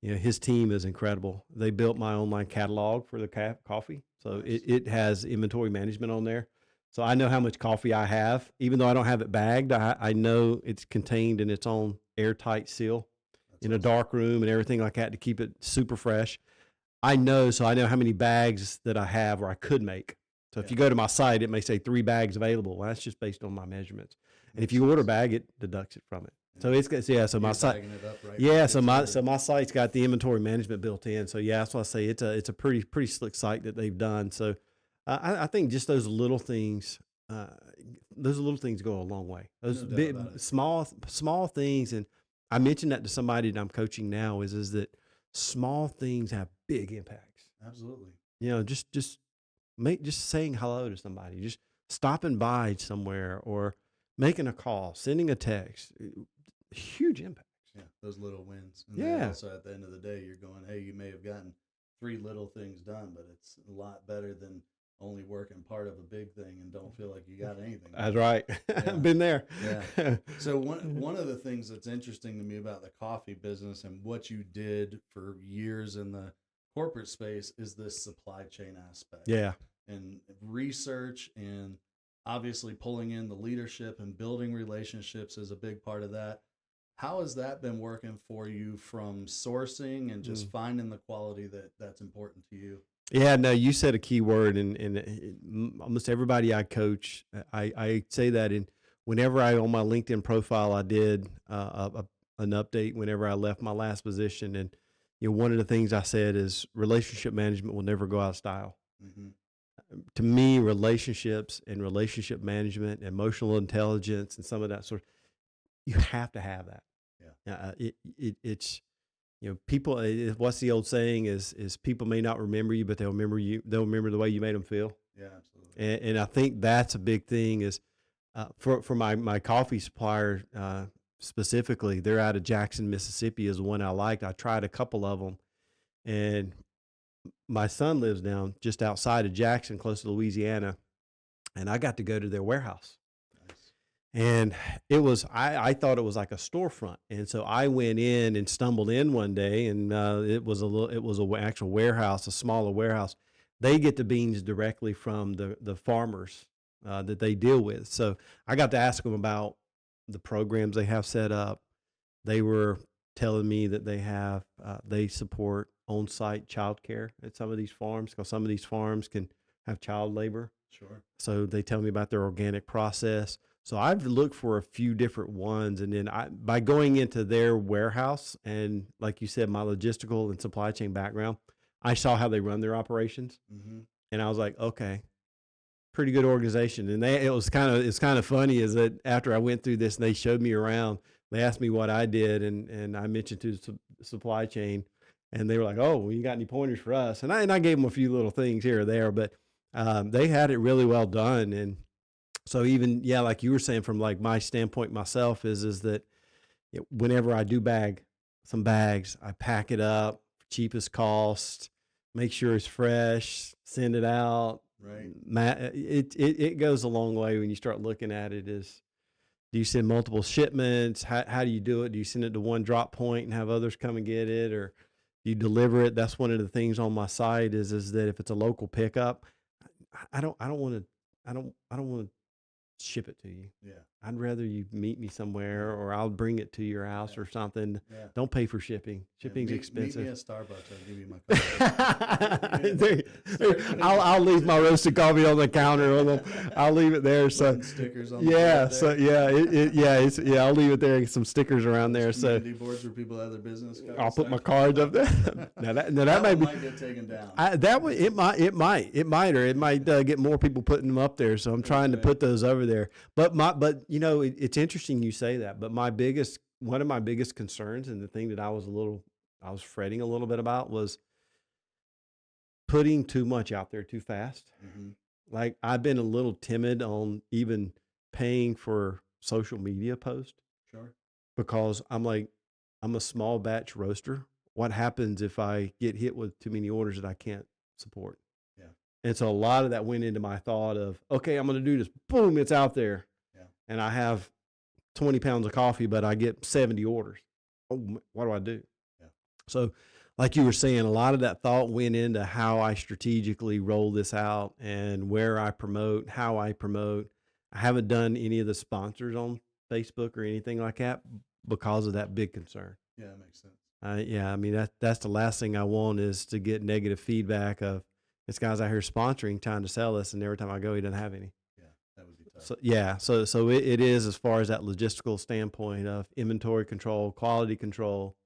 and his team is incredible. They built my online catalog for the coffee, so nice. It has inventory management on there. So I know how much coffee I have, even though I don't have it bagged. I know it's contained in its own airtight seal in a dark room and everything like that to keep it super fresh. I know how many bags that I have or I could make. So if you go to my site, it may say 3 bags available. Well, that's just based on my measurements. And if you order a bag, it deducts it from it. So so my site, so my site's got the inventory management built in. So that's why I say it's a pretty slick site that they've done. So I think just those little things go a long way. Those small things. And I mentioned that to somebody that I'm coaching now is that small things have big impacts. Absolutely. Just saying hello to somebody, just stopping by somewhere, or making a call, sending a text, huge impacts. Yeah, those little wins. And then also at the end of the day, you're going, hey, you may have gotten 3 little things done, but it's a lot better than only working part of a big thing and don't feel like you got anything. That's right. I've been there. Yeah. So one of the things that's interesting to me about the coffee business and what you did for years in the corporate space is this supply chain aspect. Yeah. And research and obviously pulling in the leadership and building relationships is a big part of that. How has that been working for you from sourcing and just finding the quality that's important to you? Yeah, no, you said a key word, and almost everybody I coach, I say that in whenever I on my LinkedIn profile, I did an update whenever I left my last position, and one of the things I said is relationship management will never go out of style. Mm-hmm. To me, relationships and relationship management, emotional intelligence, and some of that sort, you have to have that. Yeah. It's people. What's the old saying is people may not remember you, but they'll remember you. They'll remember the way you made them feel. Yeah, absolutely. And I think that's a big thing. Is for my coffee supplier specifically, they're out of Jackson, Mississippi. Is the one I liked. I tried a couple of them, and my son lives down just outside of Jackson, close to Louisiana, and I got to go to their warehouse. Nice. And it was, I thought it was like a storefront. And so I went in and stumbled in one day, and it was a actual warehouse, a smaller warehouse. They get the beans directly from the farmers that they deal with. So I got to ask them about the programs they have set up. They were telling me that they support on-site childcare at some of these farms, because some of these farms can have child labor. Sure. So they tell me about their organic process. So I've looked for a few different ones, and then by going into their warehouse, and like you said, my logistical and supply chain background, I saw how they run their operations, Mm-hmm. and I was like, okay, pretty good organization. And it's kind of funny is that after I went through this and they showed me around, they asked me what I did, and I mentioned to the supply chain, and they were like, oh, well, you got any pointers for us? And I gave them a few little things here or there, but they had it really well done. And so even, yeah, like you were saying, from like my standpoint myself is that whenever I do bag some bags, I pack it up, cheapest cost, make sure it's fresh, send it out. Right. It goes a long way when you start looking at it. Is do you send multiple shipments? How do you do it? Do you send it to one drop point and have others come and get it, or do you deliver it? That's one of the things on my site is that if it's a local pickup, I don't want to I don't want to ship it to you. Yeah. I'd rather you meet me somewhere, or I'll bring it to your house or something. Yeah. Don't pay for shipping. Shipping's expensive. Meet me at Starbucks. I'll give you my coffee. I'll leave my roasted coffee on the counter. I'll leave it there. So putting stickers on. Yeah. So yeah, I'll leave it there. Some stickers around there. So community boards where people have their business cards. I'll put my cards up there. now that might get taken down. It might, or it might get more people putting them up there. So I'm trying to put those over there. But it's interesting you say that. But one of my biggest concerns, and the thing that I was fretting a little bit about, was putting too much out there too fast. Mm-hmm. Like I've been a little timid on even paying for social media posts. Sure. Because I'm a small batch roaster. What happens if I get hit with too many orders that I can't support? Yeah. And so a lot of that went into my thought of, okay, I'm going to do this. Boom, it's out there. Yeah. And I have 20 pounds of coffee, but I get 70 orders. Oh, what do I do? Yeah. So like you were saying, a lot of that thought went into how I strategically roll this out and where I promote, how I promote. I haven't done any of the sponsors on Facebook or anything like that because of that big concern. Yeah, that makes sense. I mean, that's the last thing I want, is to get negative feedback of this guy's out here sponsoring, trying to sell us, and every time I go, he doesn't have any. Yeah, that would be tough. So yeah, so it is, as far as that logistical standpoint of inventory control, quality control,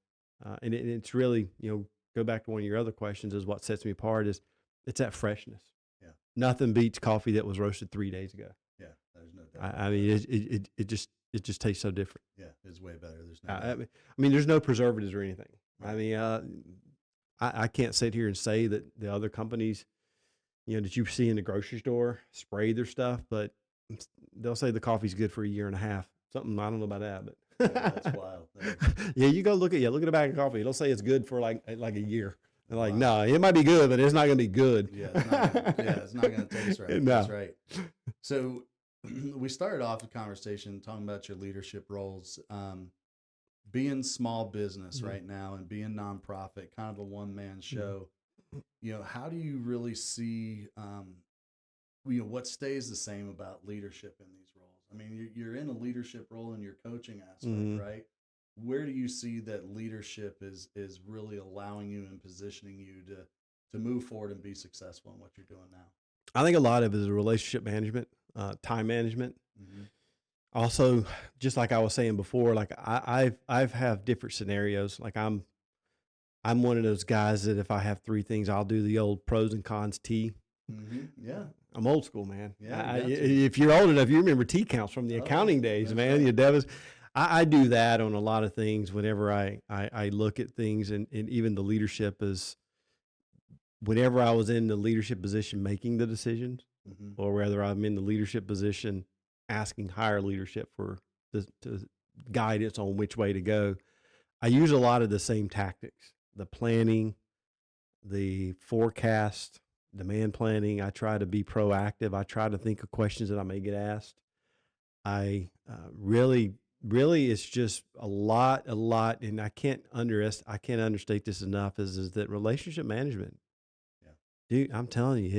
and it's really, go back to one of your other questions, is what sets me apart is it's that freshness. Yeah. Nothing beats coffee that was roasted 3 days ago. Yeah, there's no doubt. I mean, it just tastes so different. Yeah, it's way better. There's no I mean, there's no preservatives or anything. Right. I mean, I can't sit here and say that the other companies, that you see in the grocery store spray their stuff, but they'll say the coffee's good for a year and a half. Something, I don't know about that, but yeah, that's wild. Yeah, you go look at a bag of coffee. It'll say it's good for like a year. They're like, wow. no, it might be good, but it's not going to be good. Yeah, it's not going to taste right. No. That's right. So we started off the conversation talking about your leadership roles, being small business Mm-hmm. right now and being nonprofit, kind of a one-man show. How do you really see what stays the same about leadership in these roles? I mean, you're in a leadership role in your coaching aspect, Mhm. right? Where do you see that leadership is really allowing you and positioning you to move forward and be successful in what you're doing now? I think a lot of it is relationship management, time management. Mm-hmm. Also, just like I was saying before, like I've have different scenarios. Like I'm one of those guys that if I have three things, I'll do the old pros and cons T. Mm-hmm. Yeah. I'm old school, man. Yeah, you got to. If you're old enough, you remember T counts from the Oh, accounting days, that's man. right. You Devis. I do that on a lot of things whenever I look at things, and even the leadership is whenever I was in the leadership position making the decisions, Mm-hmm. or whether I'm in the leadership position asking higher leadership for to guidance on which way to go. I use a lot of the same tactics: the planning, the forecast, demand planning. I try to be proactive. I try to think of questions that I may get asked. I really, it's just a lot, and I can't understate this enough. Is that relationship management, Yeah. dude? I'm telling you,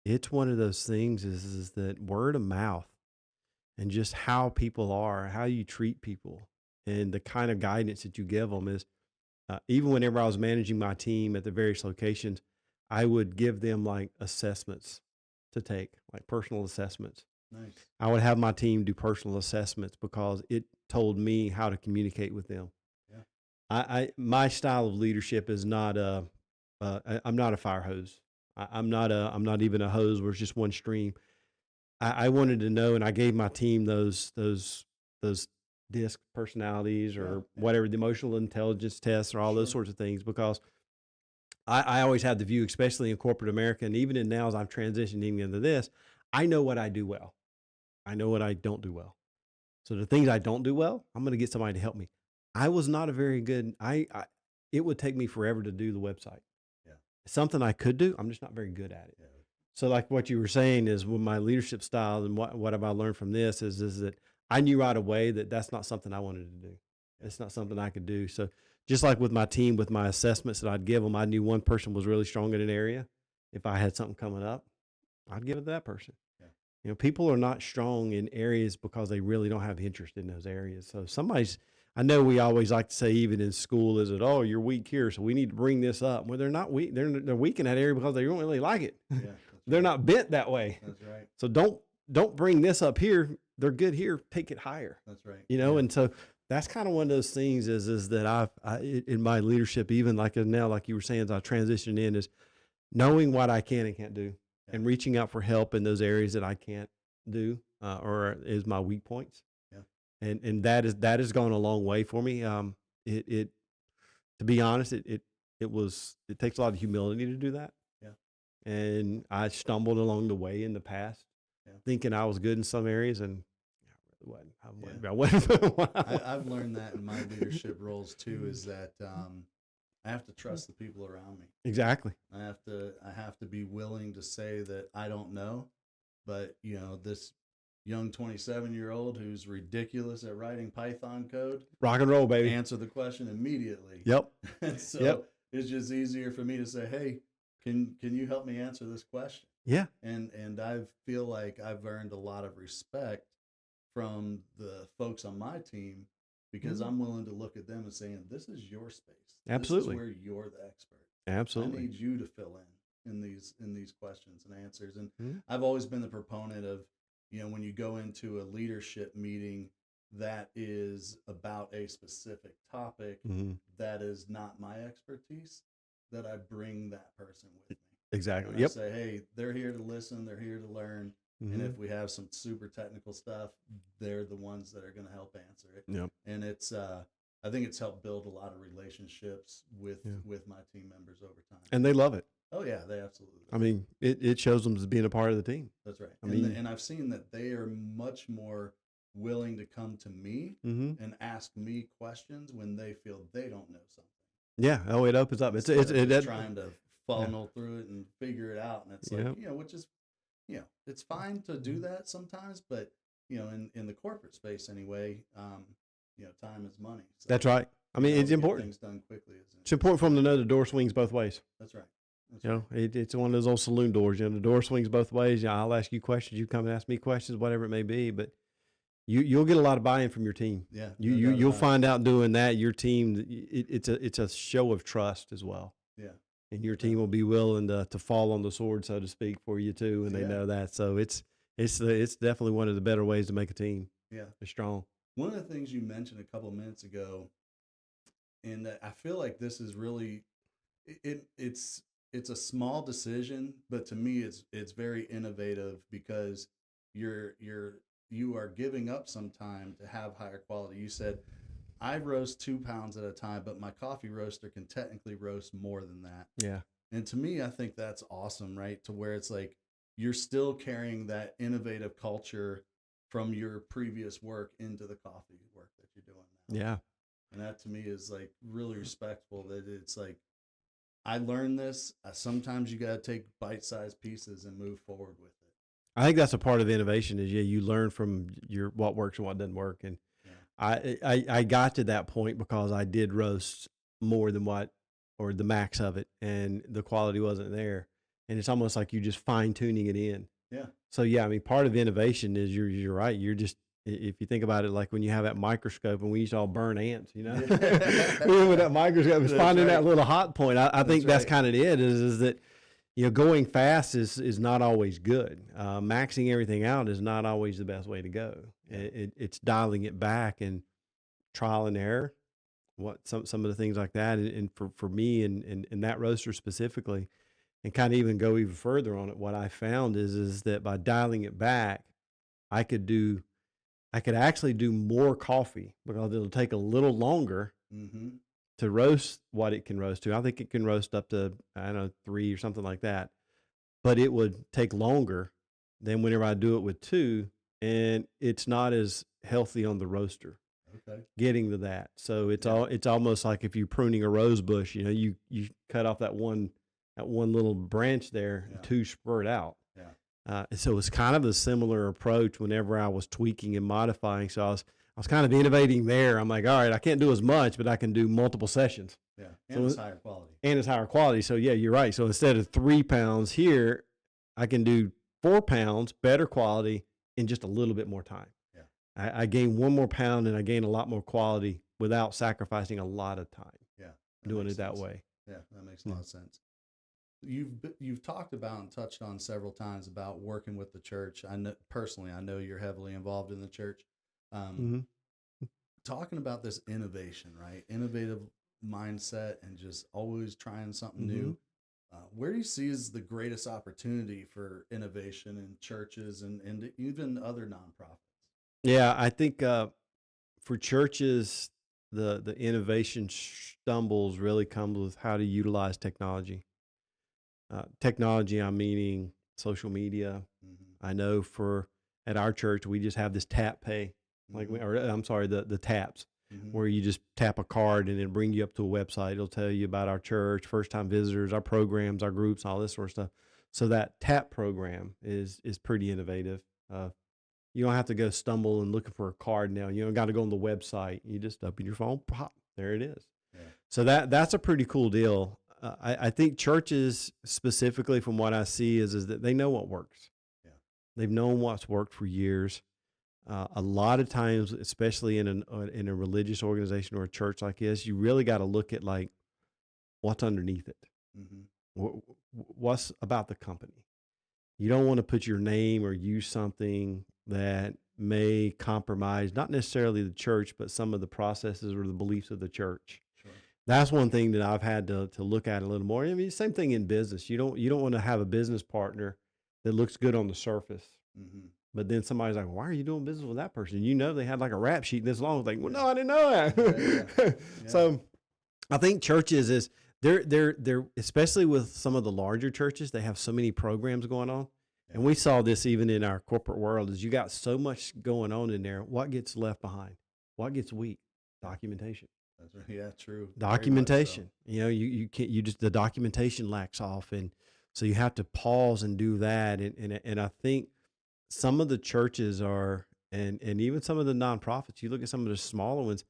it's one of those things. Is that word of mouth and just how people are, how you treat people, and the kind of guidance that you give them is even whenever I was managing my team at the various locations, I would give them like assessments to take, like personal assessments. Nice. I would have my team do personal assessments because it told me how to communicate with them. Yeah. My style of leadership is not I'm not a fire hose. I'm not even a hose where it's just one stream. I wanted to know, and I gave my team those DISC personalities or Yeah. whatever, the emotional intelligence tests or all those Sure. sorts of things, because I always had the view, especially in corporate America, and even in now as I'm transitioning into this, I know what I do well. I know what I don't do well. So the things I don't do well, I'm going to get somebody to help me. I was not a very good, it would take me forever to do the website. Yeah. It's something I could do. I'm just not very good at it. Yeah. So like what you were saying is with my leadership style, and what have I learned from this is that I knew right away that that's not something I wanted to do. It's not something I could do. So just like with my team, with my assessments that I'd give them, I knew one person was really strong in an area. If I had something coming up, I'd give it to that person. Yeah. You know, people are not strong in areas because they really don't have interest in those areas. So I know we always like to say, even in school, is that, oh, you're weak here, so we need to bring this up. Well, they're not weak. They're weak in that area because they don't really like it. Yeah. They're not bent that way. That's right. So don't bring this up here. They're good here. Take it higher. That's right. You know, Yeah. and so that's kind of one of those things is that I in my leadership, even like now, like you were saying, as I transitioned in, is knowing what I can and can't do, and reaching out for help in those areas that I can't do or is my weak points. Yeah. And that has gone a long way for me. It to be honest, it takes a lot of humility to do that. Yeah. And I stumbled along the way in the past, thinking I was good in some areas, and I wasn't. I've learned that in my leadership roles too, is that I have to trust the people around me. Exactly. I have to be willing to say that I don't know, but this young 27-year-old who's ridiculous at writing Python code, rock and roll, baby. Answer the question immediately. Yep. And so it's just easier for me to say, hey, can you help me answer this question? Yeah. And I feel like I've earned a lot of respect from the folks on my team because I'm willing to look at them and saying, this is your space. Absolutely. This is where you're the expert. Absolutely. I need you to fill in these questions and answers. And I've always been the proponent of, when you go into a leadership meeting that is about a specific topic that is not my expertise, that I bring that person with me. Exactly. And I say, hey, they're here to listen, they're here to learn. And if we have some super technical stuff, they're the ones that are going to help answer it. Yep. And it's I think it's helped build a lot of relationships with my team members over time. And they love it. Oh yeah, they absolutely love I mean, it shows them as being a part of the team. That's right. I mean, and I've seen that they are much more willing to come to me and ask me questions when they feel they don't know something. Yeah. Oh, it opens up. It's trying to funnel through it and figure it out. And it's like, which is, it's fine to do that sometimes, but in the corporate space anyway, time is money. So, that's right. I mean, it's important. Things done quickly. It's important for them to know the door swings both ways. That's right. That's You right. know, it's one of those old saloon doors. You know, the door swings both ways. You know, I'll ask you questions. You come and ask me questions, whatever it may be. But you'll get a lot of buy-in from your team. Yeah, You no you doubt you'll about it. find out doing that your team. It's a show of trust as well, Yeah, and no your team doubt. will be willing to fall on the sword, so to speak, for you too, and they Yeah, know that. So it's definitely one of the better ways to make a team yeah. strong. One of the things you mentioned a couple minutes ago, and that I feel like this is really it's a small decision, but to me it's very innovative because you're you're you are giving up some time to have higher quality. You said I roast 2 pounds at a time, but my coffee roaster can technically roast more than that. Yeah, And to me, I think that's awesome, right? To where it's like you're still carrying that innovative culture from your previous work into the coffee work that you're doing now. yeah. And that to me is like really respectful that it's like I learned this. Sometimes you got to take bite-sized pieces and move forward with it. I think that's a part of innovation is you learn from your what works and what doesn't work. And Yeah. I got to that point because I did roast more than what or the max of it, and the quality wasn't there. And it's almost like you just fine tuning it in. Yeah. So yeah, I mean, part of innovation is you're right. You're just if you think about it, like when you have that microscope and we used to all burn ants, you know, with that microscope, is That's finding right. that little hot point. I think That's that's right. kind of it. Is that going fast is not always good. Maxing everything out is not always the best way to go. Yeah. It's dialing it back and trial and error. What some of the things like that, and for me and that roaster specifically, and kind of even go even further on it. What I found is that by dialing it back, I could do I could actually do more coffee because it'll take a little longer Mm-hmm. to roast what it can roast to. I think it can roast up to, I don't know, 3 or something like that. But it would take longer than whenever I do it with 2, and it's not as healthy on the roaster Okay. getting to that. So Yeah. it's almost like if you're pruning a rose bush, you cut off that one little branch there, Yeah. 2 spurt out. Yeah. So it's kind of a similar approach whenever I was tweaking and modifying. So I was kind of innovating there. I'm like, all right, I can't do as much, but I can do multiple sessions. Yeah. So And it's higher quality. and it's higher quality. So yeah, you're right. So instead of 3 pounds here, I can do 4 pounds, better quality in just a little bit more time. Yeah. I gain 1 more pound and I gain a lot more quality without sacrificing a lot of time Yeah. doing makes it that sense. way. Yeah, that makes a lot of sense. You've talked about and touched on several times about working with the church. I know personally, I know you're heavily involved in the church. Um, Mm-hmm. Talking about this innovation, right? Innovative mindset and just always trying something Mm-hmm. new. Where do you see is the greatest opportunity for innovation in churches and even other nonprofits? Yeah, I think for churches, the innovation stumbles really comes with how to utilize technology. Technology, I'm meaning social media. Mm-hmm. I know for at our church, we just have this tap pay, Mm-hmm. or I'm sorry, the taps, Mm-hmm. where you just tap a card and it'll bring you up to a website. It'll tell you about our church, first time visitors, our programs, our groups, all this sort of stuff. So that tap program is pretty innovative. You don't have to go stumble and looking for a card now. You don't got to go on the website. You just open your phone, pop, there it is. Yeah. So that's a pretty cool deal. I think churches specifically, from what I see, is that they know what works. Yeah. They've known what's worked for years. A lot of times, especially in a religious organization or a church like this, you really got to look at like what's underneath it. Mm-hmm. What's about the company. You don't want to put your name or use something that may compromise not necessarily the church, but some of the processes or the beliefs of the church. Sure. That's one thing that I've had to look at a little more. I mean, same thing in business. You don't want to have a business partner that looks good on the surface, Mm-hmm. but then somebody's like, "Why are you doing business with that person?" You know, they had like a rap sheet this long. It's like, well, Yeah. no, I didn't know Yeah, that. yeah. So, I think churches is they're especially with some of the larger churches. They have so many programs going on, and we saw this even in our corporate world. Is you got so much going on in there. What gets left behind? What gets weak? Documentation. That's right. Yeah, true. Very much so. Documentation. You can't the documentation lacks off, and so you have to pause and do that. And I think some of the churches are, and even some of the nonprofits. You look at some of the smaller ones.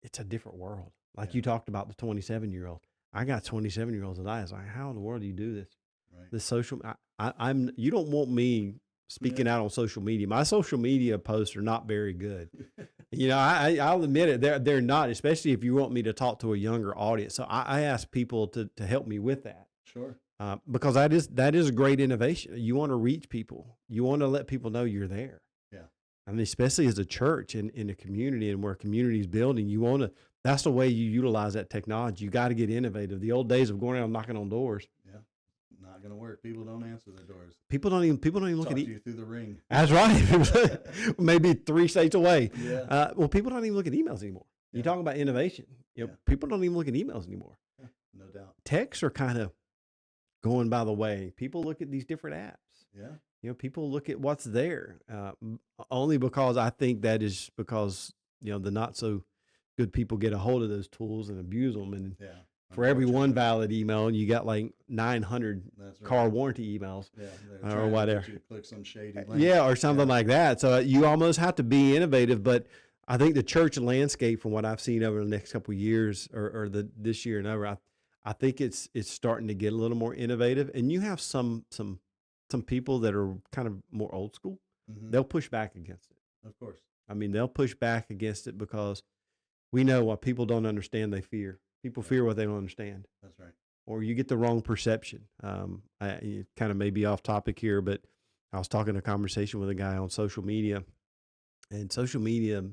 It's a different world. Like Yeah. you talked about the 27-year-old. I got 27-year-olds that I was like, how in the world do you do this? Right. This social, I'm, you don't want me speaking Yeah. out on social media. My social media posts are not very good. I'll admit it. They're not, especially if you want me to talk to a younger audience. So I ask people to help me with that. Sure. Because that is a great innovation. You want to reach people. You want to let people know you're there. Yeah. I mean, especially as a church in a community and where a community is building, you want to, that's the way you utilize that technology. You got to get innovative. The old days of going around knocking on doors. Yeah. Not going to work. People don't answer the doors. People don't even look Talk at to you through the ring. That's right. Maybe 3 states away. Yeah. Well, people don't even look at emails anymore. You Yeah. talk about innovation. Yeah. People don't even look at emails anymore. Yeah. No doubt. Texts are kind of going by the way. People look at these different apps. Yeah. People look at what's there. Only because I think that is because the not so good people get a hold of those tools and abuse them. And Yeah. for every one Unfortunately. valid email, you got like 900 That's right. car warranty emails. Yeah. or They're trying to whatever. get you to click some shady link. Yeah, or something Yeah. like that. So you almost have to be innovative. But I think the church landscape, from what I've seen over the next couple of years, or this year and over, I think it's starting to get a little more innovative. And you have some people that are kind of more old school. Mhm. They'll push back against it. Of course. I mean, they'll push back against it because we know what people don't understand. They fear. People fear what they don't understand. That's right. Or you get the wrong perception. It kind of may be off topic here, but I was talking a conversation with a guy on social media, and social media,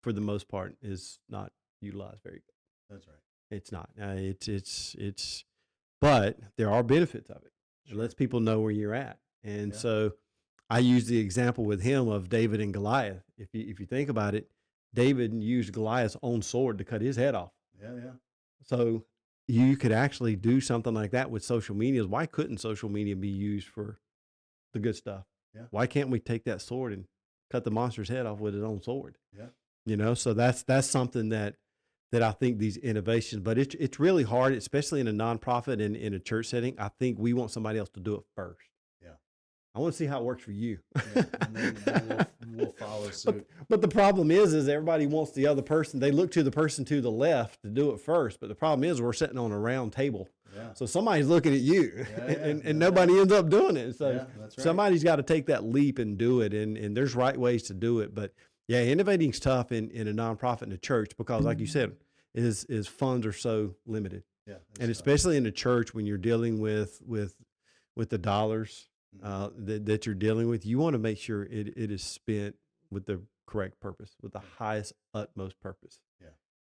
for the most part, is not utilized very good. That's right. It's not. But there are benefits of it. It Sure. lets people know where you're at, and Yeah. so I use the example with him of David and Goliath. If you think about it, David used Goliath's own sword to cut his head off. Yeah. Yeah. So you could actually do something like that with social media. Why couldn't social media be used for the good stuff? Yeah. Why can't we take that sword and cut the monster's head off with his own sword? Yeah. So that's something that I think these innovations, but it's really hard, especially in a nonprofit and in a church setting. I think we want somebody else to do it first. Yeah. I want to see how it works for you. Yeah. And then we'll follow suit. But the problem is everybody wants the other person. They look to the person to the left to do it first. But the problem is we're sitting on a round table. Yeah. So somebody's looking at you, Yeah, and yeah. nobody ends up doing it. So Yeah, that's right. somebody's got to take that leap and do it. And there's right ways to do it. But yeah, innovating's tough in a nonprofit and a church because, like you said, is funds are so limited, Yeah. and especially in the church when you're dealing with the dollars that you're dealing with, you want to make sure it is spent with the correct purpose, with the highest, utmost purpose. Yeah.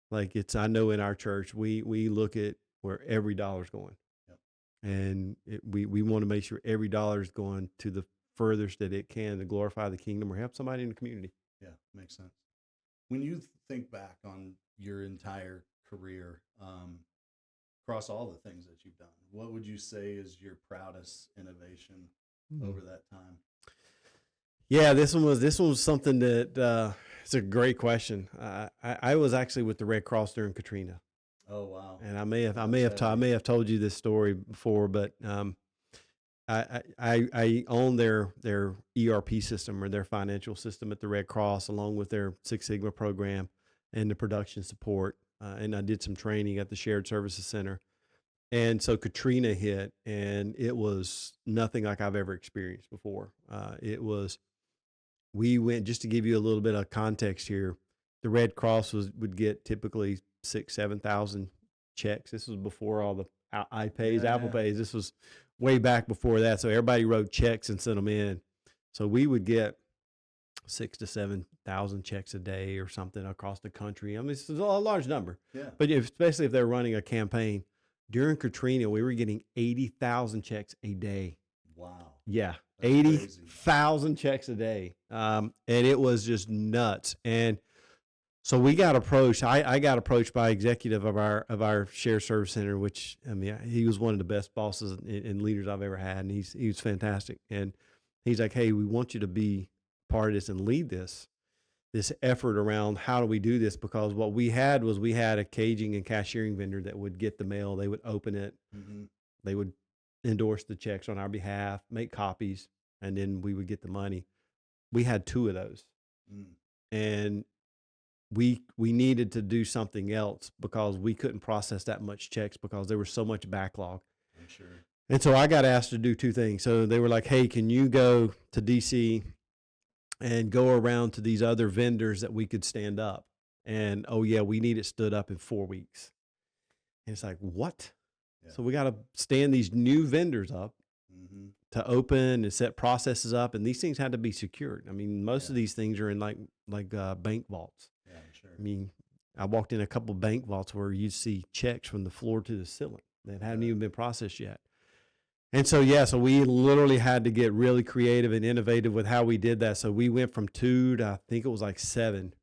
Like I know in our church, we look at where every dollar's going. Yep. And we want to make sure every dollar is going to the furthest that it can to glorify the kingdom or help somebody in the community. Yeah, makes sense. When you think back on your entire career, across all the things that you've done, what would you say is your proudest innovation over that time? Yeah, this one was something that it's a great question. I was actually with the Red Cross during Katrina. Oh wow! And I may have told you this story before, but I own their ERP system or their financial system at the Red Cross, along with their Six Sigma program and the production support. And I did some training at the Shared Services Center. And so Katrina hit, and it was nothing like I've ever experienced before. We went, just to give you a little bit of context here, the Red Cross would get typically 6,000-7,000 checks. This was before all the iPays, Apple Pays. This was way back before that. So everybody wrote checks and sent them in. So we would get 6,000 to 7,000 checks a day or something across the country. I mean, it's a large number. Yeah. But especially if they're running a campaign. During Katrina, we were getting 80,000 checks a day. Wow. Yeah. That's 80,000 checks a day. And it was just nuts. And so we got approached. I got approached by executive of our shared service center, which, I mean, he was one of the best bosses and leaders I've ever had. And he was fantastic. And he's like, hey, we want you to be part of this and lead this effort around how do we do this? Because what we had a caging and cashiering vendor that would get the mail. They would open it. Mm-hmm. They would endorse the checks on our behalf, make copies, and then we would get the money. We had 2 of those. Mm. And we needed to do something else because we couldn't process that much checks because there was so much backlog. I'm sure. And so I got asked to do two things. So they were like, hey, can you go to DC and go around to these other vendors that we could stand up? And, oh, yeah, we need it stood up in 4 weeks. And it's like, what? Yeah. So we got to stand these new vendors up Mm-hmm. to open and set processes up. And these things had to be secured. I mean, most of these things are in like bank vaults. Yeah, I'm sure. I mean, I walked in a couple bank vaults where you'd see checks from the floor to the ceiling that hadn't even been processed yet. And so, yeah, so we literally had to get really creative and innovative with how we did that. So we went from 2 to, I think it was like 7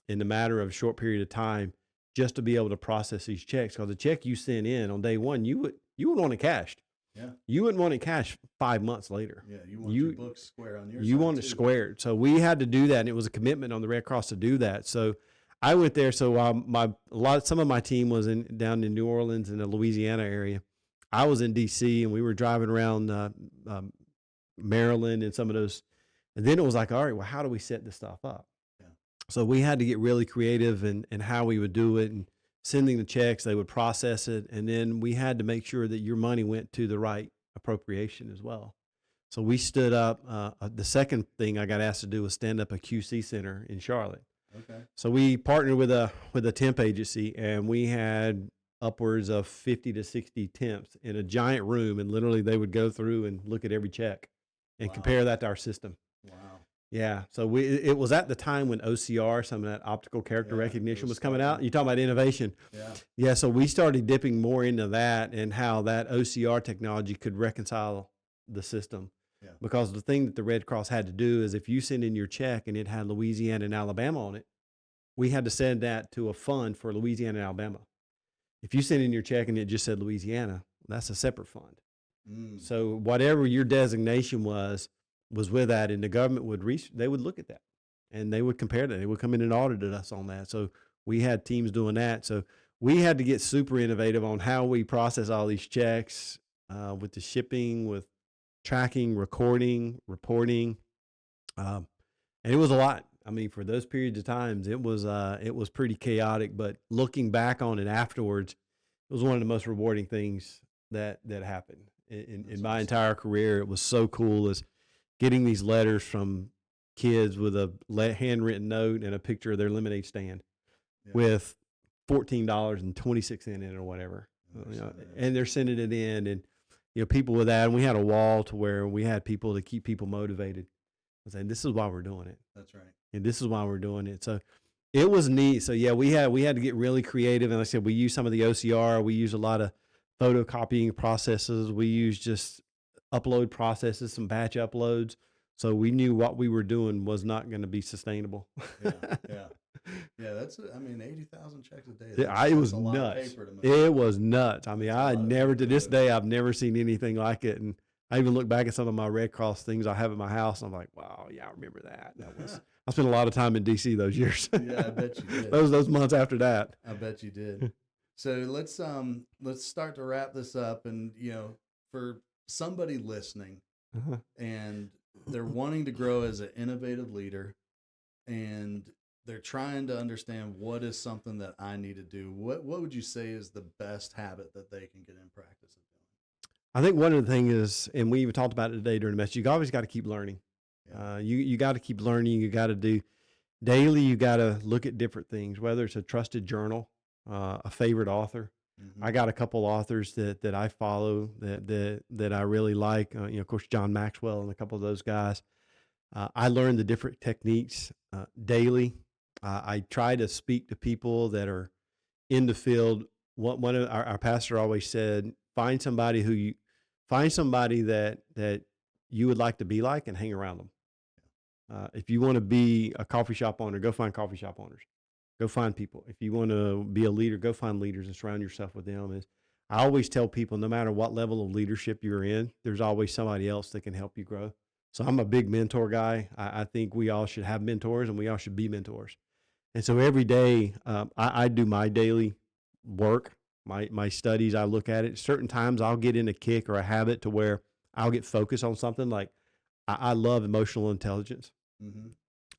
in the matter of a short period of time just to be able to process these checks. Because the check you sent in on day one, you would want it cashed. Yeah. You wouldn't want it cashed 5 months later. Yeah, you want your books square on your side. You want it too. squared. So we had to do that, and it was a commitment on the Red Cross to do that. So I went there. So some of my team was down in New Orleans in the Louisiana area. I was in DC, and we were driving around Maryland and some of those. And then it was like, all right, well, how do we set this stuff up? Yeah. So we had to get really creative in how we would do it, and sending the checks, they would process it. And then we had to make sure that your money went to the right appropriation as well. So we stood up. The second thing I got asked to do was stand up a QC center in Charlotte. Okay. So we partnered with a temp agency, and we had upwards of 50 to 60 temps in a giant room, and literally they would go through and look at every check and compare that to our system. Wow. Yeah. So it was at the time when OCR, some of that optical character recognition was coming out. You talking about innovation. Yeah. Yeah. So we started dipping more into that and how that OCR technology could reconcile the system. Yeah. Because the thing that the Red Cross had to do is if you send in your check and it had Louisiana and Alabama on it, we had to send that to a fund for Louisiana and Alabama. If you send in your check and it just said Louisiana, that's a separate fund. Mm. So whatever your designation was with that, and the government would they would look at that and they would compare that. They would come in and audited us on that. So we had teams doing that. So we had to get super innovative on how we process all these checks with the shipping, with tracking, recording, reporting. And it was a lot. I mean, for those periods of times, it was pretty chaotic, but looking back on it afterwards, it was one of the most rewarding things that happened in my entire career. It was so cool as getting these letters from kids with a handwritten note and a picture of their lemonade stand with $14.26 in it or whatever. And they're sending it in, and people with that. And we had a wall to where we had people to keep people motivated. I was saying, this is why we're doing it. That's right. And this is why we're doing it. So it was neat. So yeah, we had to get really creative. And like I said, we use some of the OCR. We use a lot of photocopying processes. We use just upload processes, some batch uploads. So we knew what we were doing was not going to be sustainable. Yeah. That's, 80,000 checks a day. It was nuts. It was nuts. I mean, to this day, I've never seen anything like it. And I even look back at some of my Red Cross things I have at my house. And I'm like, wow, yeah, I remember that. I spent a lot of time in DC those years. Yeah, I bet you did. those months after that. I bet you did. So let's start to wrap this up. And for somebody listening, and they're wanting to grow as an innovative leader, and they're trying to understand what is something that I need to do. What would you say is the best habit that they can get in practice of doing? I think one of the things is, and we even talked about it today during the message, you always got to keep learning. Yeah. You got to keep learning. You got to do daily. You got to look at different things, whether it's a trusted journal, a favorite author. Mm-hmm. I got a couple authors that I follow that I really like. Of course, John Maxwell and a couple of those guys. I learn the different techniques daily. I try to speak to people that are in the field. One of our pastor always said, find somebody that you would like to be like and hang around them. If you want to be a coffee shop owner, go find coffee shop owners. Go find people. If you want to be a leader, go find leaders and surround yourself with them. I always tell people, no matter what level of leadership you're in, there's always somebody else that can help you grow. So I'm a big mentor guy. I think we all should have mentors, and we all should be mentors. And so every day I do my daily work, my studies. I look at it. Certain times I'll get in a kick or a habit to where I'll get focused on something. Like I love emotional intelligence. Mm-hmm.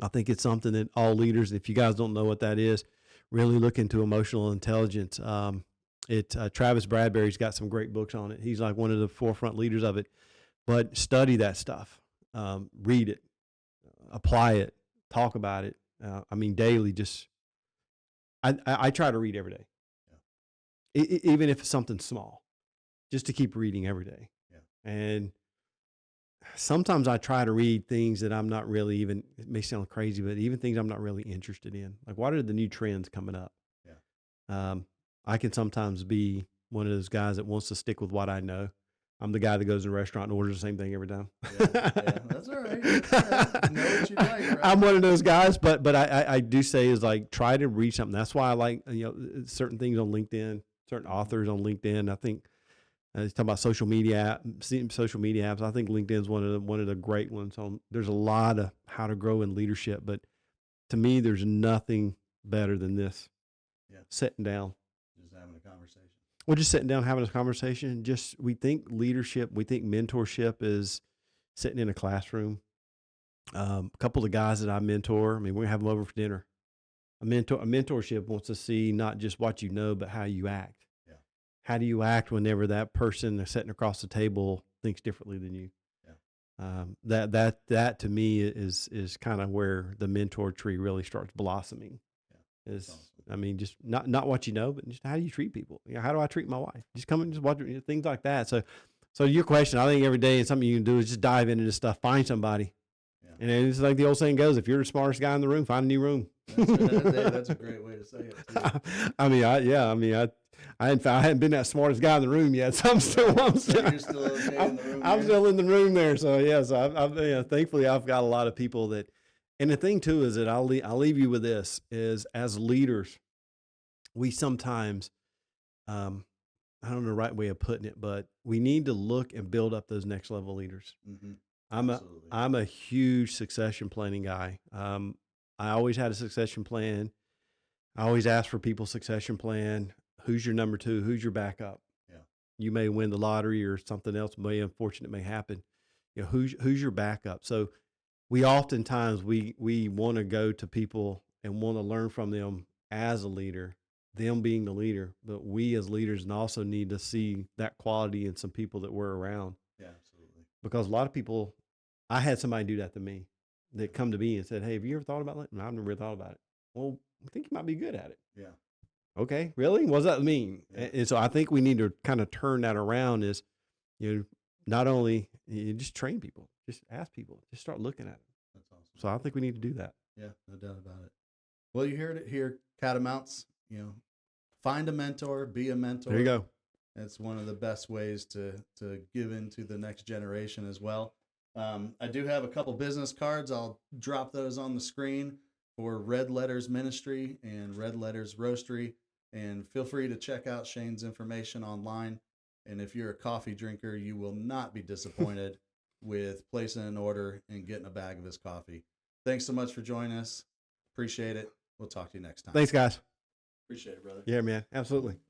I think it's something that all leaders, if you guys don't know what that is, really look into emotional intelligence. Travis Bradbury's got some great books on it. He's like one of the forefront leaders of it. But study that stuff, read it, apply it, talk about it. I mean, daily. I try to read every day, even if it's something small, just to keep reading every day. Yeah. And sometimes I try to read things that I'm not really even, it may sound crazy, but even things I'm not really interested in. Like, what are the new trends coming up? Yeah. I can sometimes be one of those guys that wants to stick with what I know. I'm the guy that goes in a restaurant and orders the same thing every time. Yeah, that's all right. That's all right. You know what you like, right? I'm one of those guys, but I do say is like, try to read something. That's why I like, certain things on LinkedIn, certain authors on LinkedIn. I think, talking about social media apps. I think LinkedIn's one of the great ones. There's a lot of how to grow in leadership, but to me, there's nothing better than this. Yeah. Sitting down, just having a conversation. We're just sitting down having a conversation. We think leadership, we think mentorship is sitting in a classroom. A couple of guys that I mentor, I mean, we have them over for dinner. A mentorship wants to see not just what you know, but how you act. Yeah. How do you act whenever that person that's sitting across the table thinks differently than you? Yeah. That to me is kind of where the mentor tree really starts blossoming. Yeah. Awesome. I mean, just not what you know, but just how do you treat people? How do I treat my wife? Just come and just watch things like that. So your question, I think every day and something you can do is just dive into this stuff, find somebody. Yeah. And it's like the old saying goes, if you're the smartest guy in the room, find a new room. That's a great way to say it too. I hadn't been that smartest guy in the room yet, so I'm still you're still okay in the room. I'm still in the room there. So yes, thankfully I've got a lot of people that. And the thing too is that I'll leave you with this: is as leaders, we sometimes, I don't know the right way of putting it, but we need to look and build up those next level leaders. Mm-hmm. I'm a huge succession planning guy. I always had a succession plan. I always ask for people's succession plan. Who's your number two? Who's your backup? Yeah. You may win the lottery or something else may unfortunate may happen. Who's your backup? So we oftentimes we want to go to people and want to learn from them as a leader, them being the leader, but we as leaders also need to see that quality in some people that we're around. Yeah, absolutely. Because a lot of people, I had somebody do that to me that come to me and said, "Hey, have you ever thought about that?" And I've never thought about it. Well, I think you might be good at it. Yeah. Okay, really? What does that mean? Yeah. And so I think we need to kind of turn that around is, not only you just train people, just ask people, just start looking at it. That's awesome. So I think we need to do that. Yeah, no doubt about it. Well, you heard it here, Catamounts. Find a mentor, be a mentor. There you go. It's one of the best ways to give into the next generation as well. I do have a couple business cards. I'll drop those on the screen for Red Letters Ministry and Red Letters Roastery. And feel free to check out Shane's information online. And if you're a coffee drinker, you will not be disappointed with placing an order and getting a bag of his coffee. Thanks so much for joining us. Appreciate it. We'll talk to you next time. Thanks, guys. Appreciate it, brother. Yeah, man. Absolutely.